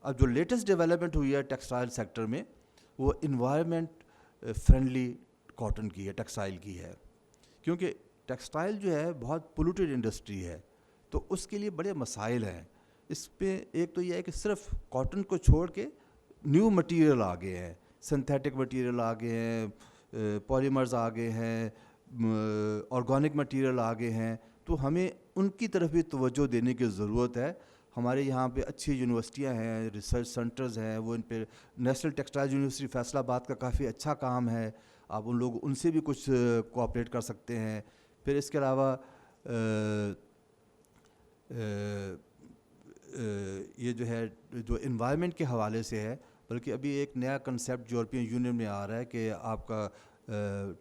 اب جو لیٹسٹ ڈیولپمنٹ ہوئی ہے ٹیکسٹائل سیکٹر میں وہ انوائرمنٹ فرینڈلی کاٹن کی ہے, ٹیکسٹائل کی ہے. کیونکہ ٹیکسٹائل جو ہے بہت پولوٹیڈ انڈسٹری ہے, تو اس کے لیے بڑے مسائل ہیں. اس پہ ایک تو یہ ہے کہ صرف کاٹن کو چھوڑ کے न्यू मटीरियल आ गए हैं, सिंथेटिक मटीरियल आ गए हैं, पॉलीमर्स आ गए हैं, ऑर्गेनिक मटीरियल आ गए हैं, तो हमें उनकी तरफ भी तवज्जो देने की ज़रूरत है. हमारे यहाँ पे अच्छी यूनिवर्सिटियाँ हैं, रिसर्च सेंटर्स हैं, वो इन पे नेशनल टेक्सटाइल यूनिवर्सिटी फैसलाबाद का काफ़ी अच्छा काम है, आप उन लोग उनसे भी कुछ कोऑपरेट कर सकते हैं. फिर इसके अलावा ये जो है जो इन्वायरमेंट के हवाले से है, बल्कि अभी एक नया कंसेप्ट यूरोपियन यूनियन में आ रहा है कि आपका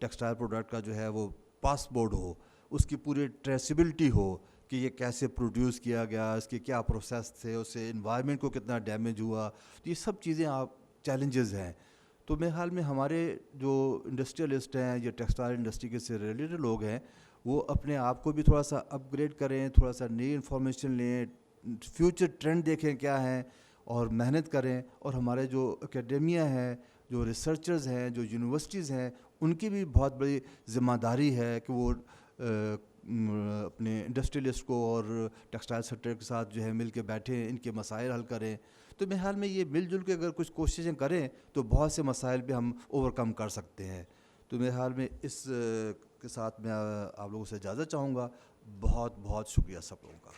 टेक्सटाइल प्रोडक्ट का जो है वो पासपोर्ट हो, उसकी पूरी ट्रेसिबिलिटी हो कि ये कैसे प्रोड्यूस किया गया, इसके क्या प्रोसेस थे, उससे इन्वायरमेंट को कितना डैमेज हुआ, तो ये सब चीज़ें आप चैलेंजेस हैं. तो मेरे ख्याल में हमारे जो इंडस्ट्रियलिस्ट हैं या टेक्सटाइल इंडस्ट्री के से रिलेटेड लोग हैं, वो अपने आप को भी थोड़ा सा अपग्रेड करें, थोड़ा सा नई इन्फॉर्मेशन लें, फ्यूचर ट्रेंड देखें क्या हैं और मेहनत करें. और हमारे जो एकेडमिया हैं, जो रिसर्चर्स हैं, जो यूनिवर्सिटीज़ हैं, उनकी भी बहुत बड़ी ज़िम्मेदारी है कि वो अपने इंडस्ट्रियलिस्ट को और टेक्सटाइल सेक्टर के साथ जो है मिल के बैठें, इनके मसाइल हल करें. तो मेरे ख्याल में ये मिलजुल के अगर कुछ कोशिशें करें तो बहुत से मसाइल भी हम ओवरकम कर सकते हैं. तो मेरे ख्याल में इस के साथ मैं आप लोगों से इजाज़त चाहूँगा. बहुत बहुत शुक्रिया सब लोगों का.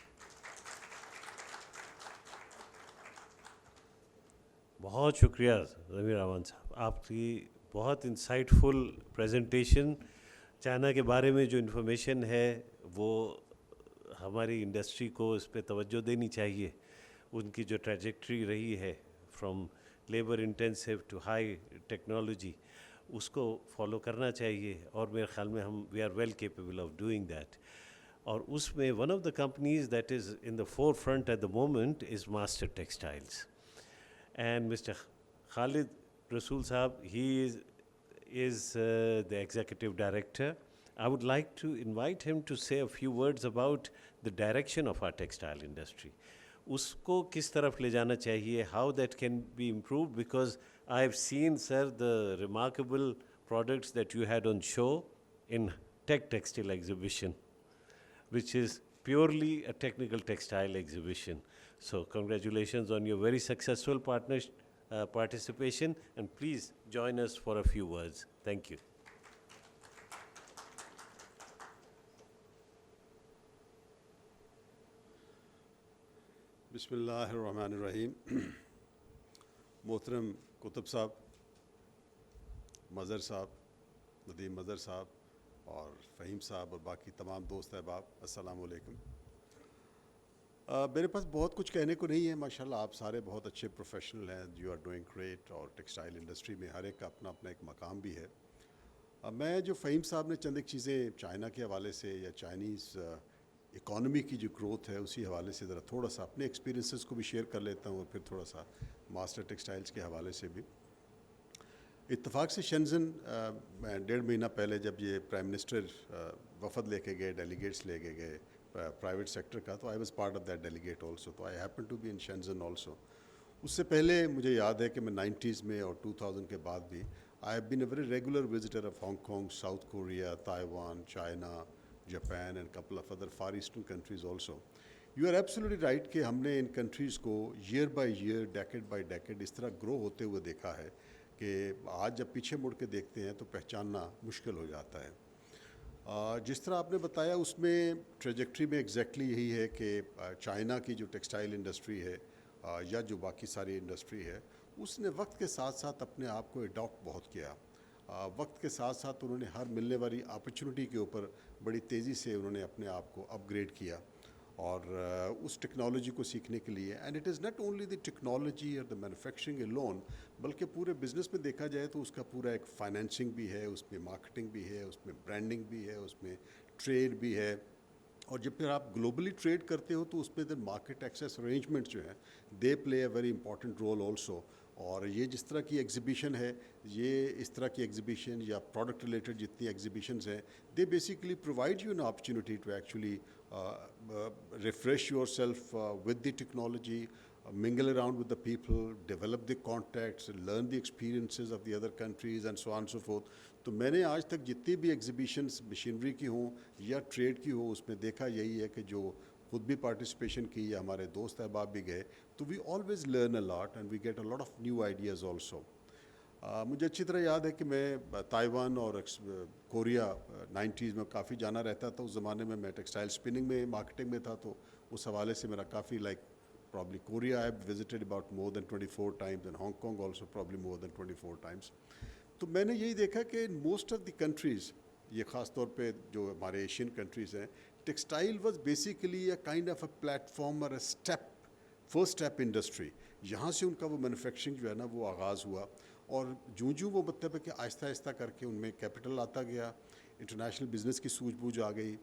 बहुत शुक्रिया ज़मीर रहमान साहब, आपकी बहुत इंसाइटफुल प्रेजेंटेशन. चाइना के बारे में जो इन्फॉर्मेशन है वो हमारी इंडस्ट्री को इस पे तवज्जो देनी चाहिए. उनकी जो ट्रैजेक्टरी रही है from labour intensive to high technology, उसको फॉलो करना चाहिए, और मेरे ख्याल में हम we are well capable of doing that. और उसमें one of the companies that is in the forefront at the moment is Master Textiles. And Mr. Khalid Rasool Saab, he is the executive director. I would like to invite him to say a few words about the direction of our textile industry. Usko kis taraf le jana chahiye, how that can be improved, because I have seen, sir, the remarkable products that you had on show in Textile exhibition, which is purely a technical textile exhibition. So congratulations on your very successful participation, and please join us for a few words. Thank you. बिस्मिल्लाहिर्रहमानिर्रहीम. मोहतरम कुतुब साहब, मज़र साहब, नदीम मज़र साहब और फ़हीम साहब और बाकी तमाम दोस्त अहबाब, अस्सलामु अलैकुम. मेरे पास बहुत कुछ कहने को नहीं है. माशाल्लाह आप सारे बहुत अच्छे प्रोफेशनल हैं, यू आर डूइंग ग्रेट, और टेक्सटाइल इंडस्ट्री में हर एक का अपना अपना एक मकाम भी है. मैं जो फ़हीम साहब ने चंद एक चीज़ें चाइना के हवाले से या चाइनीज़ इकॉनमी की जो ग्रोथ है उसी हवाले से ज़रा थोड़ा सा अपने एक्सपीरियंसेस को भी शेयर कर लेता हूँ, और फिर थोड़ा सा मास्टर टेक्सटाइल्स के हवाले से भी. इत्तफाक से शेंज़न मैं 1.5 महीना पहले जब ये प्राइम मिनिस्टर वफद लेके गए, डेलीगेट्स लेके गए प्राइवेट सेक्टर का, तो I was part of that delegate also. तो I happen to be in Shenzhen also. उससे पहले मुझे याद है कि मैं 90s में और 2000 के बाद भी I have been a very regular visitor of Hong Kong, South Korea, Taiwan, China, Japan and couple of other far eastern countries also. You are absolutely right कि हमने इन कंट्रीज़ को year by year, decade by decade इस तरह grow होते हुए देखा है कि आज जब पीछे मुड़ के देखते हैं तो पहचानना मुश्किल हो जाता है. जिस तरह आपने बताया उसमें ट्रेजेक्ट्री में एग्जैक्टली यही है कि चाइना की जो टेक्सटाइल इंडस्ट्री है या जो बाकी सारी इंडस्ट्री है, उसने वक्त के साथ साथ अपने आप को अडॉप्ट बहुत किया. वक्त के साथ साथ उन्होंने हर मिलने वाली अपॉर्चुनिटी के ऊपर बड़ी तेज़ी से उन्होंने अपने आप को अपग्रेड किया और उस टेक्नोलॉजी को सीखने के लिए. And it is not only the technology और द मैन्युफैक्चरिंग लोन, बल्कि पूरे बिज़नेस में देखा जाए तो उसका पूरा एक फाइनेंसिंग भी है, उसमें मार्केटिंग भी है, उसमें ब्रांडिंग भी है, उसमें ट्रेड भी है. और जब फिर आप ग्लोबली ट्रेड करते हो तो उसमें द मार्केट एक्सेस अरेंजमेंट जो है they play a very important role also. और ये जिस तरह की एग्जीबिशन है, ये इस तरह की एग्जीबिशन या प्रोडक्ट रिलेटेड जितनी एग्जीबिशंस हैं, they basically provide you an opportunity to actually refresh yourself with the technology, mingle around with the people, develop the contacts, learn the experiences of the other countries and so on and so forth. तो मैंने आज तक जितनी भी exhibitions machinery की हों या trade की हो, उसमें देखा यही है कि जो खुद भी पार्टिसिपेशन की या हमारे दोस्त अहबाब भी गए, तो we always learn a lot and we get a lot of new ideas also. मुझे अच्छी तरह याद है कि मैं ताइवान और कोरिया 90s में काफ़ी जाना रहता था. उस ज़माने में मैं टेक्सटाइल स्पिनिंग में मार्केटिंग में था, तो उस हवाले से मेरा काफ़ी probably Korea I have visited about more than 24 times and Hong Kong also probably more than 24 times. तो मैंने यही देखा कि in most of the countries, ये ख़ास तौर पे जो हमारे एशियन कंट्रीज़ हैं, textile was basically a kind of a platform और a step, first step industry. यहाँ से उनका वो मैन्युफैक्चरिंग जो है ना वो आगाज़ हुआ, और जूँ वो मतलब है कि आहिस्ता आहिस्ता करके उनमें कैपिटल आता गया, इंटरनेशनल बिजनेस की सूझबूझ आ गई,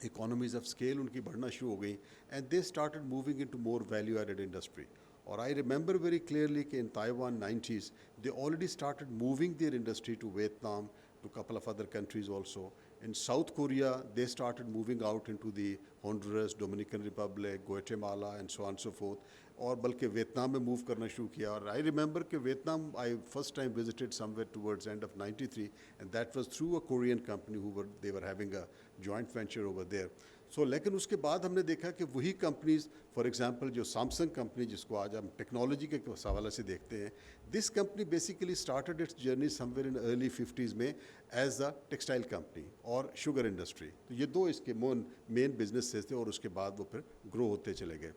economies of scale उनकी बढ़ना शुरू हो गई, and they started moving into more value added industry. और I remember very clearly कि in Taiwan 90s they already started moving their industry to Vietnam, to a couple of other countries also. In South Korea they started moving out into the Honduras, Dominican Republic, Guatemala and so on and so forth, और बल्कि Vietnam में move करना शुरू किया. और I remember कि Vietnam I first time visited somewhere towards end of 93 and that was through a Korean company they were having a joint venture over there. So लेकिन उसके बाद हमने देखा कि वही कंपनीज, फॉर एग्जांपल जो सैमसंग कंपनी जिसको आज हम टेक्नोलॉजी के हवाले से देखते हैं, this company basically started its journey somewhere in early 50s में एज अ टेक्सटाइल कंपनी और शुगर इंडस्ट्री. तो ये दो इसके मेन बिजनेसेस थे, और उसके बाद वो फिर ग्रो होते चले गए.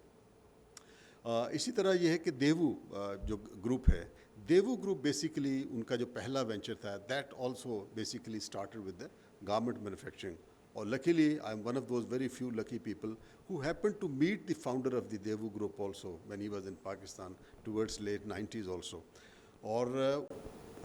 इसी तरह ये है कि देवू जो ग्रुप है, देवू ग्रुप बेसिकली उनका जो पहला वेंचर था, that also basically started with the garment manufacturing. और luckily I am one of those very few lucky people who happened to meet the founder of the Devu group also when he was in Pakistan towards late 90s also. और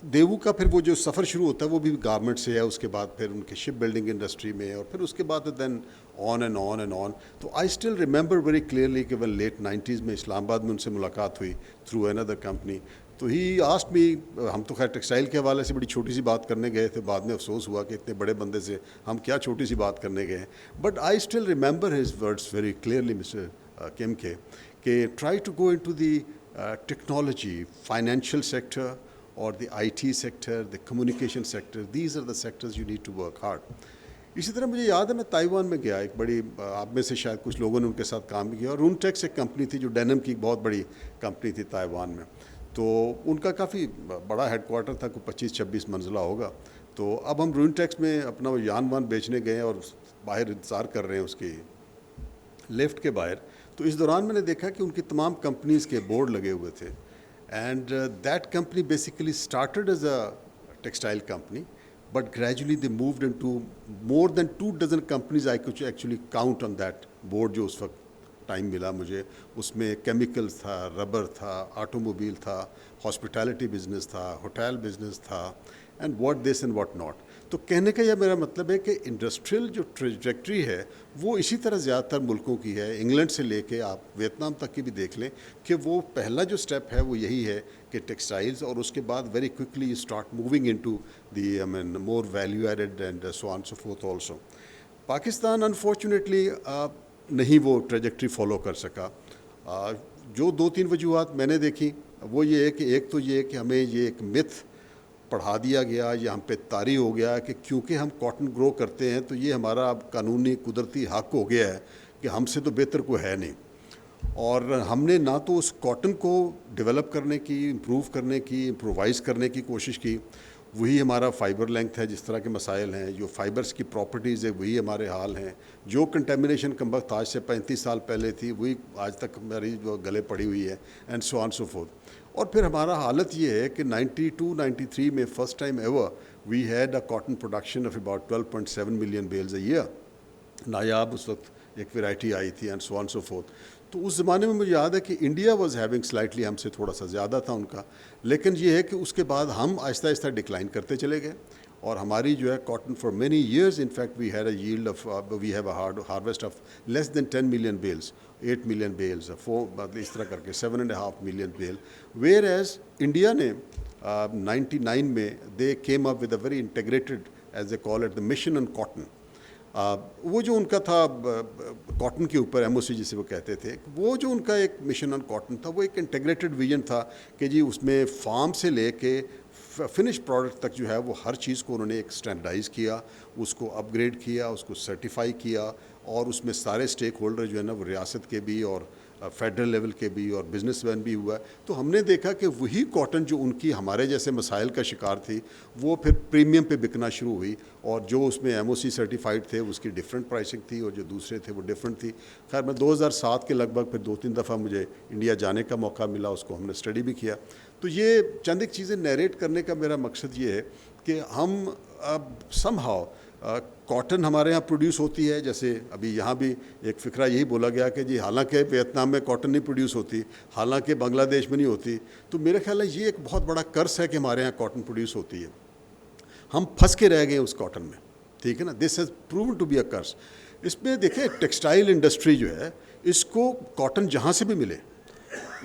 देवू का फिर वो जो सफ़र शुरू होता है वो भी गारमेंट से है, उसके बाद फिर उनके शिप बिल्डिंग इंडस्ट्री में, और फिर उसके बाद then on and on and on. तो I still remember very clearly कि वन लेट 90s में इस्लामाबाद में उनसे मुलाकात हुई थ्रू अनदर कंपनी. तो ही आस्क्ड मी, हम तो खैर टेक्सटाइल के हवाले से बड़ी छोटी सी बात करने गए थे, बाद में अफसोस हुआ कि इतने बड़े बंदे से हम क्या छोटी सी बात करने गए. But I still remember his words very clearly mister Kim के try to go into the technology, financial sector or the IT sector, the communication sector, these are the sectors you need to work hard. इसी तरह मुझे याद है मैं Taiwan में गया, एक बड़ी, आप में से शायद कुछ लोगों ने उनके साथ काम भी किया, और रूनटेक्स एक कंपनी थी जो डेनिम की बहुत बड़ी कंपनी थी ताइवान में. तो उनका काफ़ी बड़ा हेडक्वार्टर था, कोई 25-26 मंजिला होगा. तो अब हम रूनटेक्स में अपना वो यान वान बेचने गए और बाहर इंतज़ार कर रहे हैं उसकी लिफ्ट के बाहर. तो इस दौरान मैंने देखा कि उनकी तमाम कंपनीज़ के बोर्ड लगे हुए थे. And that company basically started as a textile company, but gradually they moved into more than 24 companies I could actually count on that board जो उस वक्त टाइम मिला मुझे. उसमें केमिकल्स था, रबर था, ऑटोमोबाइल था, हॉस्पिटैलिटी बिजनेस था, होटल बिजनेस था, and what this and what not. तो कहने का यह मेरा मतलब है कि इंडस्ट्रियल जो ट्रेजेक्ट्री है वो इसी तरह ज़्यादातर मुल्कों की है. इंग्लैंड से लेके आप वियतनाम तक की भी देख लें कि वो पहला जो स्टेप है वो यही है कि टेक्सटाइल्स, और उसके बाद very quickly you start moving into the I mean more value added and so on so forth also. Pakistan unfortunately नहीं वो ट्रेजेक्ट्री फॉलो कर सका. जो 2-3 वजूहत मैंने देखी वो ये है कि एक तो ये है कि हमें ये एक मिथ पढ़ा दिया गया या हम पे तारी हो गया कि क्योंकि हम कॉटन ग्रो करते हैं तो ये हमारा अब कानूनी कुदरती हक हो गया है कि हमसे तो बेहतर कोई है नहीं. और हमने ना तो उस कॉटन को डेवलप करने की, इम्प्रूव करने की, इम्प्रोवाइज़ करने की कोशिश की. वही हमारा फ़ाइबर लेंथ है, जिस तरह के मसाइल हैं, जो फ़ाइबर्स की प्रॉपर्टीज़ है वही हमारे हाल हैं. जो कंटेमिनेशन कम वक्त आज से 35 साल पहले थी वही आज तक हमारी जो गले पड़ी हुई है, and so on so forth. और फिर हमारा हालत ये है कि 92-93 में first time ever we had a cotton production of about 12.7 million bales a year. नायाब उस वक्त एक वैरायटी आई थी, and so on so forth. तो उस ज़माने में मुझे याद है कि इंडिया वाज हैविंग स्लाइटली हमसे थोड़ा सा ज़्यादा था उनका, लेकिन ये है कि उसके बाद हम आहिस्ता आहिस्ता डिक्लाइन करते चले गए. और हमारी जो है cotton for many years in fact we had a yield of we have a harvest of less than 10 million bales, 8 million bales, 4 इस तरह करके 7.5 million bale. Whereas India ने 99 में they came up with a very integrated as they call it the mission on cotton. वो जो उनका था cotton के ऊपर MOC जिसे वो कहते थे, वो जो उनका एक मिशन ऑन कॉटन था वो एक इंटीग्रेटेड विजन था कि जी उसमें फार्म से लेके फिनिश प्रोडक्ट तक जो है वो हर चीज़ को उन्होंने एक स्टैंडर्डाइज़ किया, उसको अपग्रेड किया, उसको सर्टिफाई किया, اور اس میں سارے اسٹیک ہولڈر جو ہے نا وہ ریاست کے بھی اور فیڈرل لیول کے بھی اور بزنس مین بھی ہوا ہے. تو ہم نے دیکھا کہ وہی کاٹن جو ان کی ہمارے جیسے مسائل کا شکار تھی وہ پھر پریمیم پہ بکنا شروع ہوئی, اور جو اس میں ایم او سی سرٹیفائڈ تھے اس کی ڈفرینٹ پرائسنگ تھی اور جو دوسرے تھے وہ ڈفرینٹ تھی. خیر میں 2007 کے لگ بھگ پھر 2-3 دفعہ مجھے انڈیا جانے کا موقع ملا, اس کو ہم نے اسٹڈی بھی کیا. تو یہ چند ایک چیزیں نیریٹ کرنے کا میرا مقصد یہ ہے کہ ہم اب سم ہاؤ کاٹن ہمارے ہاں پروڈیوس ہوتی ہے, جیسے ابھی یہاں بھی ایک فکرہ یہی بولا گیا کہ جی حالانکہ ویتنام میں کاٹن نہیں پروڈیوس ہوتی, حالانکہ بنگلہ دیش میں نہیں ہوتی. تو میرے خیال ہے یہ ایک بہت بڑا کرس ہے کہ ہمارے ہاں کاٹن پروڈیوس ہوتی ہے, ہم پھنس کے رہ گئے اس کاٹن میں, ٹھیک ہے نا. This has proven to be a curse. اس میں دیکھیں ٹیکسٹائل انڈسٹری جو ہے اس کو کاٹن جہاں سے بھی ملے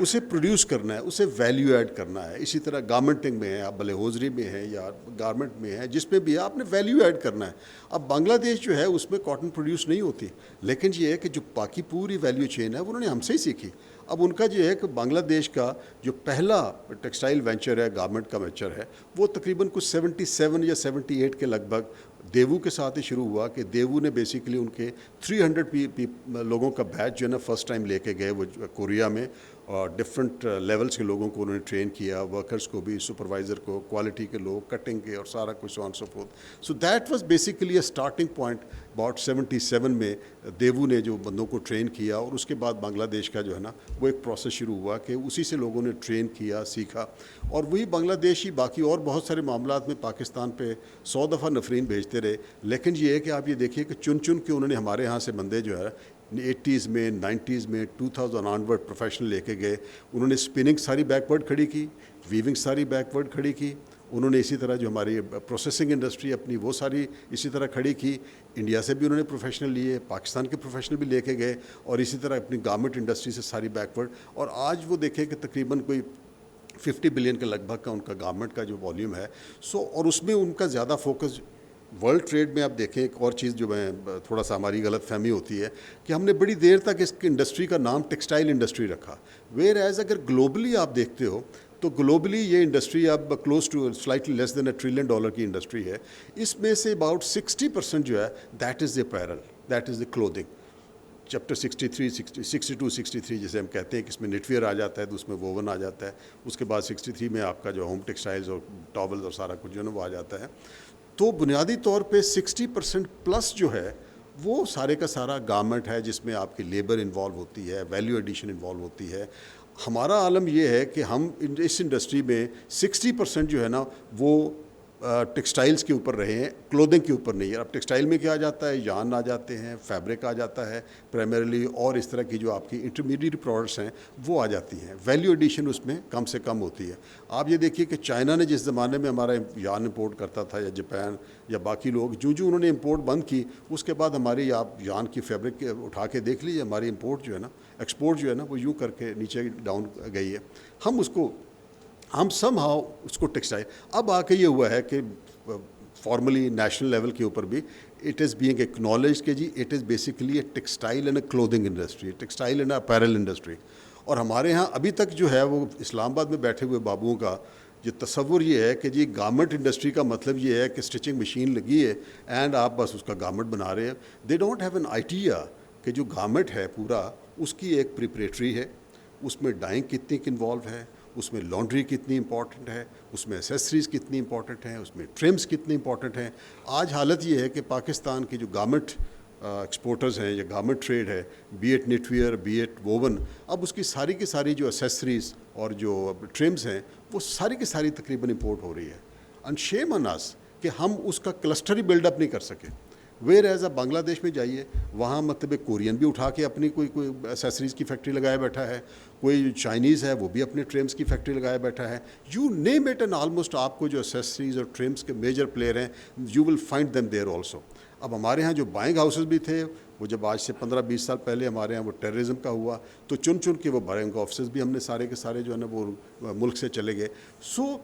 اسے پروڈیوس کرنا ہے, اسے ویلیو ایڈ کرنا ہے. اسی طرح گارمنٹنگ میں ہے, آپ بھلے ہوزری میں ہیں یا گارمنٹ میں ہے, جس میں بھی ہے آپ نے ویلیو ایڈ کرنا ہے. اب بنگلہ دیش جو ہے اس میں کاٹن پروڈیوس نہیں ہوتی, لیکن یہ ہے کہ جو باقی پوری ویلیو چین ہے وہ انہوں نے ہم سے ہی سیکھی. اب ان کا جو ہے کہ بنگلہ دیش کا جو پہلا ٹیکسٹائل وینچر ہے, گارمنٹ کا وینچر ہے, وہ تقریباً کچھ 77 یا 78 کے لگ بھگ دیوو کے ساتھ ہی شروع ہوا. کہ دیوو نے بیسیکلی ان کے 300 لوگوں کا بیچ جو ہے نا فرسٹ ٹائم لے کے گئے وہ کوریا میں, اور ڈفرینٹ لیولس کے لوگوں کو انہوں نے ٹرین کیا, ورکرز کو بھی, سپروائزر کو, کوالٹی کے لوگ, کٹنگ کے, اور سارا کچھ on so forth. So that was basically a starting point. About 77 میں دیوو نے جو بندوں کو ٹرین کیا, اور اس کے بعد بنگلہ دیش کا جو ہے نا وہ ایک پروسیس شروع ہوا کہ اسی سے لوگوں نے ٹرین کیا, سیکھا, اور وہی بنگلہ دیش ہی باقی اور بہت سارے معاملات میں پاکستان پہ 100 دفعہ نفرین بھیجتے رہے. لیکن یہ ہے کہ آپ یہ دیکھیے کہ چن چن کے انہوں نے ہمارے ہاں سے بندے جو ہے 80s میں, 90s میں, 2000 آنورڈ پروفیشنل لے کے گئے. انہوں نے اسپننگ ساری بیکورڈ کھڑی کی, ویونگ ساری بیکورڈ کھڑی کی. انہوں نے اسی طرح جو ہماری پروسیسنگ انڈسٹری اپنی وہ ساری اسی طرح کھڑی کی. انڈیا سے بھی انہوں نے پروفیشنل لیے, پاکستان کے پروفیشنل بھی لے کے گئے, اور اسی طرح اپنی گارمنٹ انڈسٹری سے ساری بیکورڈ. اور آج وہ دیکھیں کہ تقریباً کوئی 50 بلین کے لگ بھگ کا ان کا گارمنٹ کا جو والیوم ہے. اور اس میں ان کا زیادہ فوکس ورلڈ ٹریڈ میں. آپ دیکھیں ایک اور چیز جو میں تھوڑا سا ہماری غلط فہمی ہوتی ہے کہ ہم نے بڑی دیر تک اس انڈسٹری کا نام ٹیکسٹائل انڈسٹری رکھا, ویئر ایز اگر گلوبلی آپ دیکھتے ہو تو گلوبلی یہ انڈسٹری اب close to slightly less than $1 trillion کی انڈسٹری ہے. اس میں سے اباؤٹ 60% جو ہے that is the apparel, that is the clothing. Chapter 62 63 جسے ہم کہتے ہیں کہ اس میں نیٹ ویئر آ جاتا ہے, تو اس میں ووون آ جاتا ہے. اس کے بعد 63 میں آپ کا جو ہوم ٹیکسٹائلز اور ٹاولز اور سارا کچھ جو ہے نا وہ آ جاتا ہے. تو بنیادی طور پہ 60% پلس جو ہے وہ سارے کا سارا گارمنٹ ہے, جس میں آپ کی لیبر انوالو ہوتی ہے, ویلیو ایڈیشن انوالو ہوتی ہے. ہمارا عالم یہ ہے کہ ہم اس انڈسٹری میں 60% جو ہے نا وہ ٹیکسٹائلز کے اوپر رہے ہیں, کلودنگ کے اوپر نہیں ہے. اب ٹیکسٹائل میں کیا آ جاتا ہے, یارن آ جاتے ہیں, فیبرک آ جاتا ہے پرائمریلی, اور اس طرح کی جو آپ کی انٹرمیڈیٹ پروڈکٹس ہیں وہ آ جاتی ہیں. ویلیو ایڈیشن اس میں کم سے کم ہوتی ہے. آپ یہ دیکھیے کہ چائنا نے جس زمانے میں ہمارا یارن امپورٹ کرتا تھا, یا جاپان یا باقی لوگ, جو انہوں نے امپورٹ بند کی, اس کے بعد ہماری آپ یارن کی فیبرک اٹھا کے دیکھ لیجیے, ہماری امپورٹ جو ہے نا, ایکسپورٹ جو ہے نا وہ یوں کر کے نیچے ڈاؤن گئی ہے. ہم سم ہاؤ اس کو ٹیکسٹائل. اب آ کے یہ ہوا ہے کہ فارملی نیشنل لیول کے اوپر بھی اٹ از بینگ ایکنالجڈ کہ جی it is basically a textile and a clothing industry, textile and apparel industry. اور ہمارے ہاں ابھی تک جو ہے وہ اسلام آباد میں بیٹھے ہوئے بابوؤں کا جو تصور یہ ہے کہ جی گارمنٹ انڈسٹری کا مطلب یہ ہے کہ اسٹچنگ مشین لگی ہے اینڈ آپ بس اس کا گارمنٹ بنا رہے ہیں. They don't have an idea کہ جو گارمنٹ ہے پورا اس کی ایک پریپریٹری ہے, اس میں ڈائنگ کتنی انوالو ہے, اس میں لانڈری کتنی امپورٹنٹ ہے, اس میں ایسیسریز کتنی امپورٹنٹ ہیں, اس میں ٹرمز کتنی امپورٹنٹ ہیں. آج حالت یہ ہے کہ پاکستان کی جو گارمنٹ ایکسپورٹرز ہیں یا گارمنٹ ٹریڈ ہے, be it knitwear, be it woven, اب اس کی ساری کی ساری جو ایسیسریز اور جو ٹرمز ہیں وہ ساری کی ساری تقریباً امپورٹ ہو رہی ہے. اینڈ شیم آن اس کہ ہم اس کا کلسٹر ہی بلڈ اپ نہیں کر سکے. ویئر ایز بنگلہ دیش میں جائیے, وہاں مطلب کورین بھی اٹھا کے اپنی کوئی ایسیسریز کی فیکٹری لگائے بیٹھا ہے, کوئی چائنیز ہے وہ بھی اپنے ٹرمز کی فیکٹری لگائے بیٹھا ہے. You name it and almost آپ کو جو ایسیسریز اور ٹرمز کے میجر پلیئر ہیں you will find them there also. اب ہمارے ہاں جو بائنگ ہاؤسز بھی تھے وہ جب آج سے 15-20 سال پہلے ہمارے ہاں وہ ٹیررزم کا ہوا تو چن کے وہ بائنگ آفسز بھی ہم نے سارے کے سارے جو ہے نا وہ ملک سے چلے گئے. سو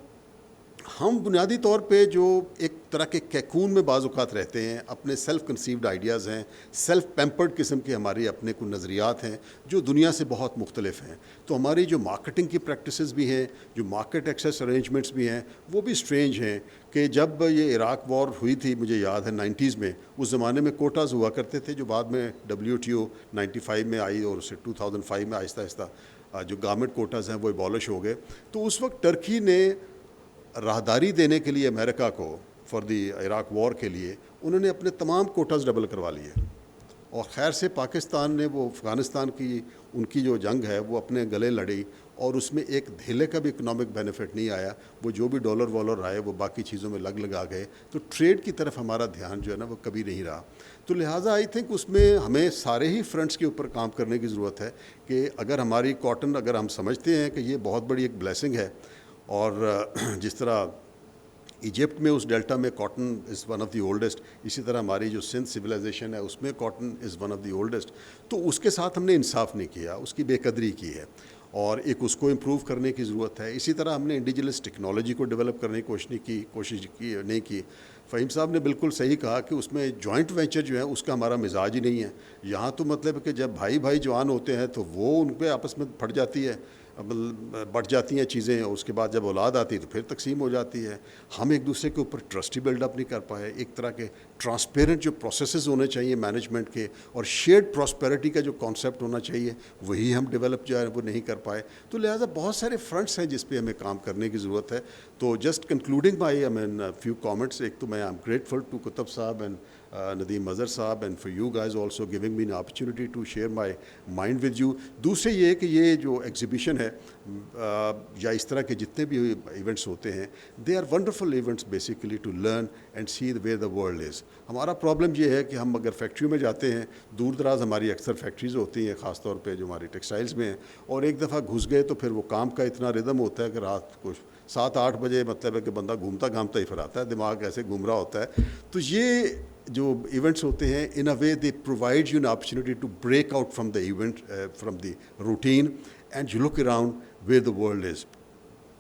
ہم بنیادی طور پہ جو ایک طرح کے کیکون میں بعض اوقات رہتے ہیں, اپنے سیلف کنسیوڈ آئیڈیاز ہیں, سیلف پیمپرڈ قسم کے ہماری اپنے کوئی نظریات ہیں جو دنیا سے بہت مختلف ہیں. تو ہماری جو مارکیٹنگ کی پریکٹسز بھی ہیں, جو مارکیٹ ایکسیس ارینجمنٹس بھی ہیں, وہ بھی اسٹرینج ہیں. کہ جب یہ عراق وار ہوئی تھی, مجھے یاد ہے 90s میں, اس زمانے میں کوٹاز ہوا کرتے تھے جو بعد میں WTO 95 میں آئی اور اسے 2005 میں آہستہ آہستہ جو گارمنٹ کوٹاز ہیں وہ ایبالش ہو گئے. تو اس وقت ٹرکی نے راہداری دینے کے لیے امریکہ کو فار دی عراق وار کے لیے انہوں نے اپنے تمام کوٹاز ڈبل کروا لیے. اور خیر سے پاکستان نے وہ افغانستان کی ان کی جو جنگ ہے وہ اپنے گلے لڑی, اور اس میں ایک دھیلے کا بھی اکنامک بینیفٹ نہیں آیا. وہ جو بھی ڈالر والر آئے وہ باقی چیزوں میں لگا گئے. تو ٹریڈ کی طرف ہمارا دھیان جو ہے نا وہ کبھی نہیں رہا. تو لہٰذا آئی تھنک اس میں ہمیں سارے ہی فرنٹس کے اوپر کام کرنے کی ضرورت ہے کہ اگر ہماری کاٹن, اگر ہم سمجھتے ہیں کہ یہ بہت بڑی ایک بلیسنگ ہے, اور جس طرح ایجپٹ میں اس ڈیلٹا میں cotton is one of the oldest, اسی طرح ہماری جو سندھ سویلائزیشن ہے اس میں cotton is one of the oldest. تو اس کے ساتھ ہم نے انصاف نہیں کیا, اس کی بے قدری کی ہے, اور ایک اس کو امپروو کرنے کی ضرورت ہے. اسی طرح ہم نے انڈیجنس ٹیکنالوجی کو ڈیولپ کرنے کی کوشش نہیں کی. فہیم صاحب نے بالکل صحیح کہا کہ اس میں جوائنٹ وینچر جو ہے اس کا ہمارا مزاج ہی نہیں ہے. یہاں تو مطلب کہ جب بھائی جوان ہوتے ہیں تو وہ ان پہ آپس میں پھٹ جاتی ہے, بٹ جاتی ہیں چیزیں, اور اس کے بعد جب اولاد آتی ہے تو پھر تقسیم ہو جاتی ہے. ہم ایک دوسرے کے اوپر ٹرسٹ ہی بلڈ اپ نہیں کر پائے. ایک طرح کے ٹرانسپیرنٹ جو پروسیسز ہونے چاہیے مینجمنٹ کے, اور شیئرڈ پراسپیرٹی کا جو کانسیپٹ ہونا چاہیے, وہی ہم ڈیولپ جو ہے وہ نہیں کر پائے. تو لہٰذا بہت سارے فرنٹس ہیں جس پہ ہمیں کام کرنے کی ضرورت ہے. تو جسٹ کنکلوڈنگ مائی فیو کامنٹس, ایک تو میں آئی ایم گریٹفل ٹو کتب صاحب and Nadeem Mazhar Sahab and for you guys also giving me an opportunity to share my mind with you. دوسرے یہ کہ یہ جو ایگزیبیشن ہے یا اس طرح کے جتنے بھی ایونٹس ہوتے ہیں, they are wonderful events basically to learn and see where the world is. ہمارا پرابلم یہ ہے کہ ہم اگر فیکٹریوں میں جاتے ہیں, دور دراز ہماری اکثر فیکٹریز ہوتی ہیں خاص طور پہ جو ہماری ٹیکسٹائلز میں ہیں, اور ایک دفعہ گھس گئے تو پھر وہ کام کا اتنا ردم ہوتا ہے کہ رات کو 7-8 بجے مطلب ہے کہ بندہ گھومتا ہی پھر آتا ہے, دماغ ایسے گھوم رہا ہوتا ہے. تو یہ جو ایونٹس ہوتے ہیں in a way they provide you an opportunity to break out from the event, from the routine, and you look around where the world is,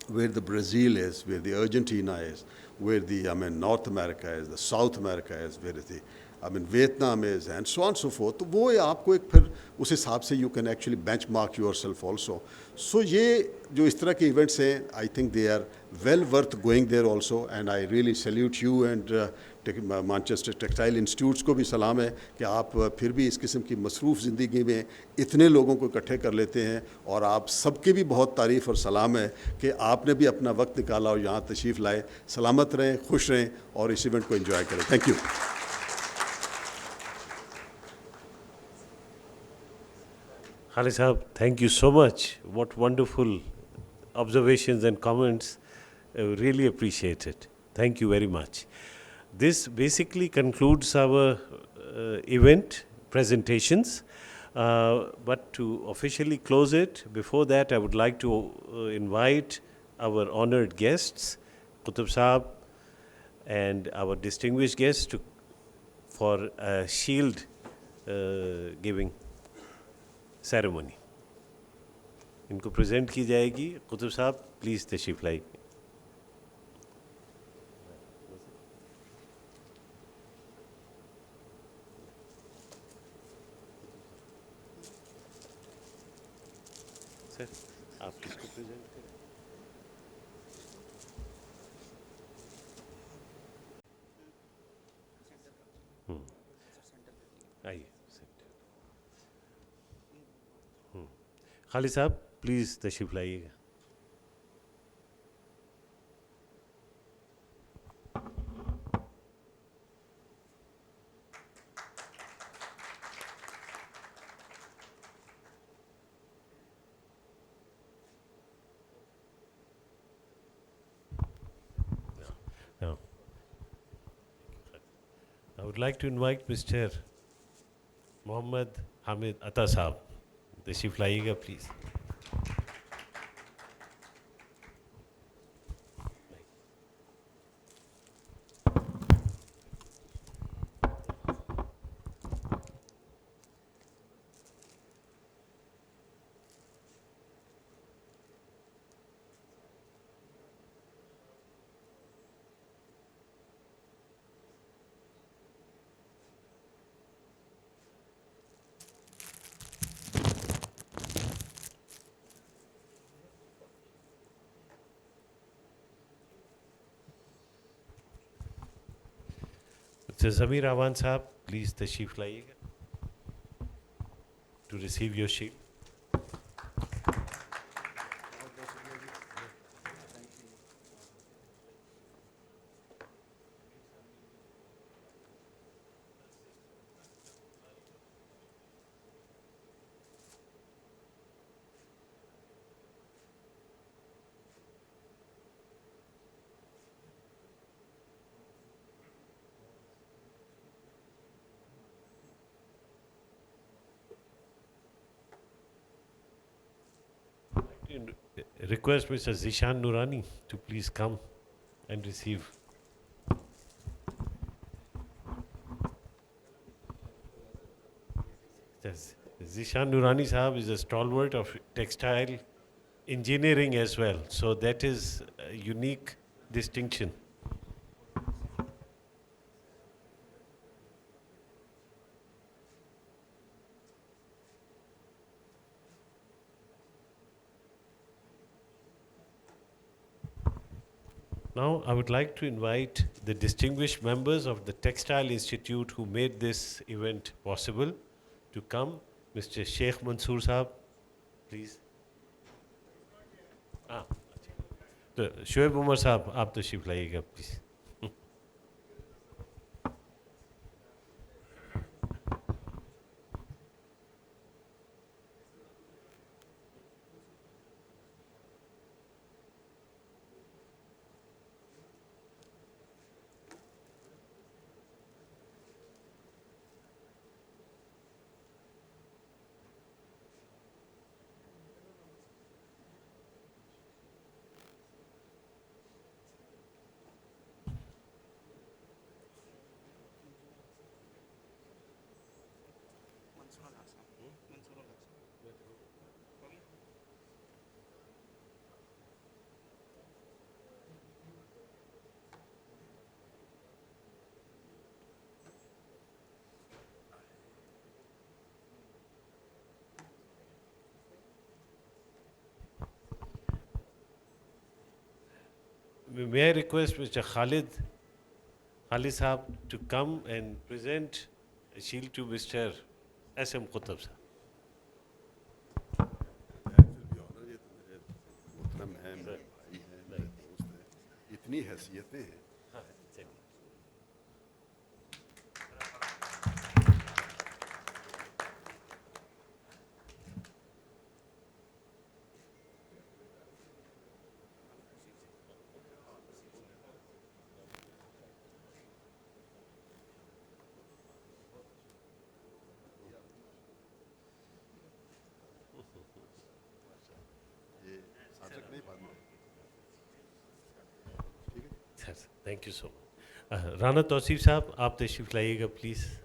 where the Brazil is, where the Argentina is, where the North America is, the South America is, where is the Vietnam is, and so on and so forth. تو وہ آپ کو ایک پھر اس حساب سے you can actually benchmark yourself also. So یہ جو اس طرح کے ایونٹس ہیں, I think they are well worth going there also, and I really salute you and Manchester textile institutes کو بھی سلام ہے کہ آپ پھر بھی اس قسم کی مصروف زندگی میں اتنے لوگوں کو اکٹھے کر لیتے ہیں, اور آپ سب کی بھی بہت تعریف اور سلام ہے کہ آپ نے بھی اپنا وقت نکالا اور یہاں تشریف لائے. سلامت رہیں, خوش رہیں, اور اس ایونٹ کو انجوائے کریں. Thank you. Khalid Sahab, thank you so much. What wonderful observations and comments. Really appreciate it. Thank you very much. This basically concludes our event presentations. But to officially close it, before that, I would like to invite our honored guests, Qutub Sahab, and our distinguished guests for a shield giving ceremony. ان کو present کی جائے گی. قطب صاحب please تشریف لائیے. سر آپ کس کو پریزنٹ کریں؟ آئیے. خالد صاحب پلیز تشریف لائیے گا. Now, I would like to invite Mr. Mohammad Hamid Atta Sahab. تشریف لائیے گا please. Mr. Zamir Awan Sahab, please tashrif laiyega to receive your shield. Request Mr. Zishan Nurani to please come and receive. Yes. Zishan Nurani Sahab is a stalwart of textile engineering as well, so that is a unique distinction. Now, I would like to invite the distinguished members of the Textile Institute who made this event possible to come. Mr. Sheikh Mansoor Sahab, please. Shoaib Umar Sahab, aap tashrif layega, please. May I request Mr. Khalid Sahab to come and present a shield to Mr. S.M. Qutab Sahab. इतनी हैसियतें हैं. Thank you so much. Rana Tausif Sahab, aap tashrif layega, please.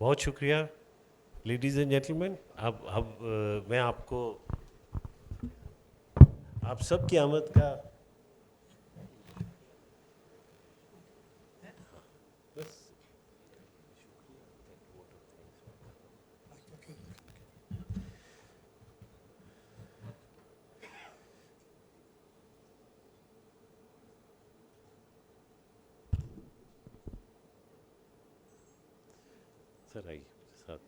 बहुत शुक्रिया. Ladies and gentlemen, अब मैं आपको आप सब की आमद का सर आइए साथ.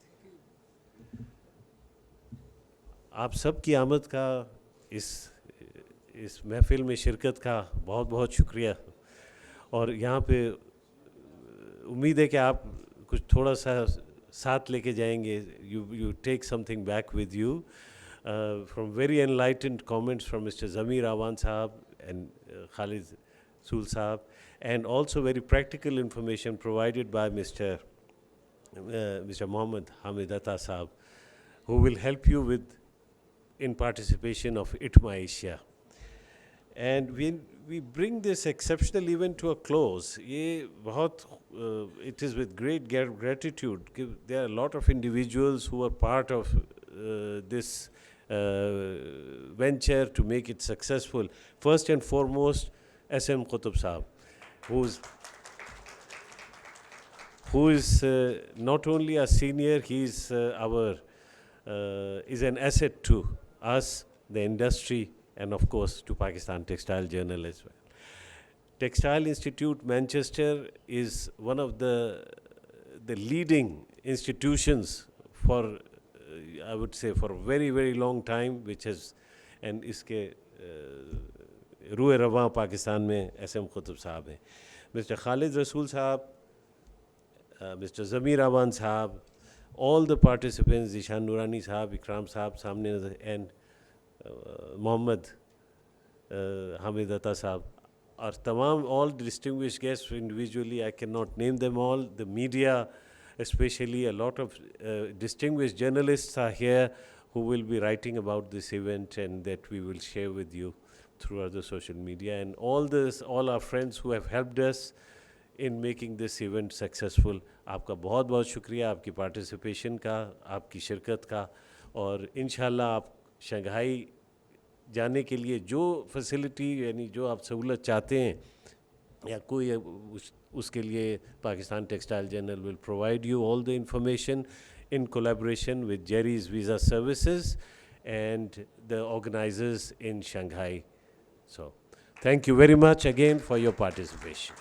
आप सब की आमद का इस महफ़िल में शिरकत का बहुत बहुत शुक्रिया. और यहाँ पे उम्मीद है कि आप कुछ थोड़ा सा साथ लेके जाएंगे. You take something back with you from very enlightened comments from Mr. Zamir Awan Sahab and Khalid Sool Sahab, and also very practical information provided by Mr. Mohammed Hamid Atta Sahab, who will help you with in participation of ITMA Asia. And we bring this exceptional event to a close. It is with great gratitude. There are a lot of individuals who are part of this venture to make it successful. First and foremost, SM Qutub Saab, who is not only a senior, he is is an asset to us, the industry, and of course to Pakistan Textile Journal as well. Textile Institute Manchester is one of the leading institutions for I would say for a very, very long time, which has, and iske ruhe rawan Pakistan mein SM Qutub Sahab hai. Mr. Khalid Rasool Sahab, Mr. Zamir Awan Sahab, all the participants, Zishan Nurani Sahab, Ikram Sahab, Samne, and Mohammed Hamid Atta Sahab, are tamam, all distinguished guests individually, I cannot name them all. The media, especially a lot of distinguished journalists are here who will be writing about this event and that we will share with you through other social media, and all our friends who have helped us in making this event successful. आपका बहुत बहुत शुक्रिया आपकी participation का, आपकी शिरकत का, और इंशाल्लाह आप शंघाई जाने के लिए जो फैसिलिटी यानी जो आप सहूलत चाहते हैं या कोई उसके लिए Pakistan textile journal will provide you all the information in collaboration with Jerry's Visa Services and the organizers in Shanghai. So, thank you very much again for your participation.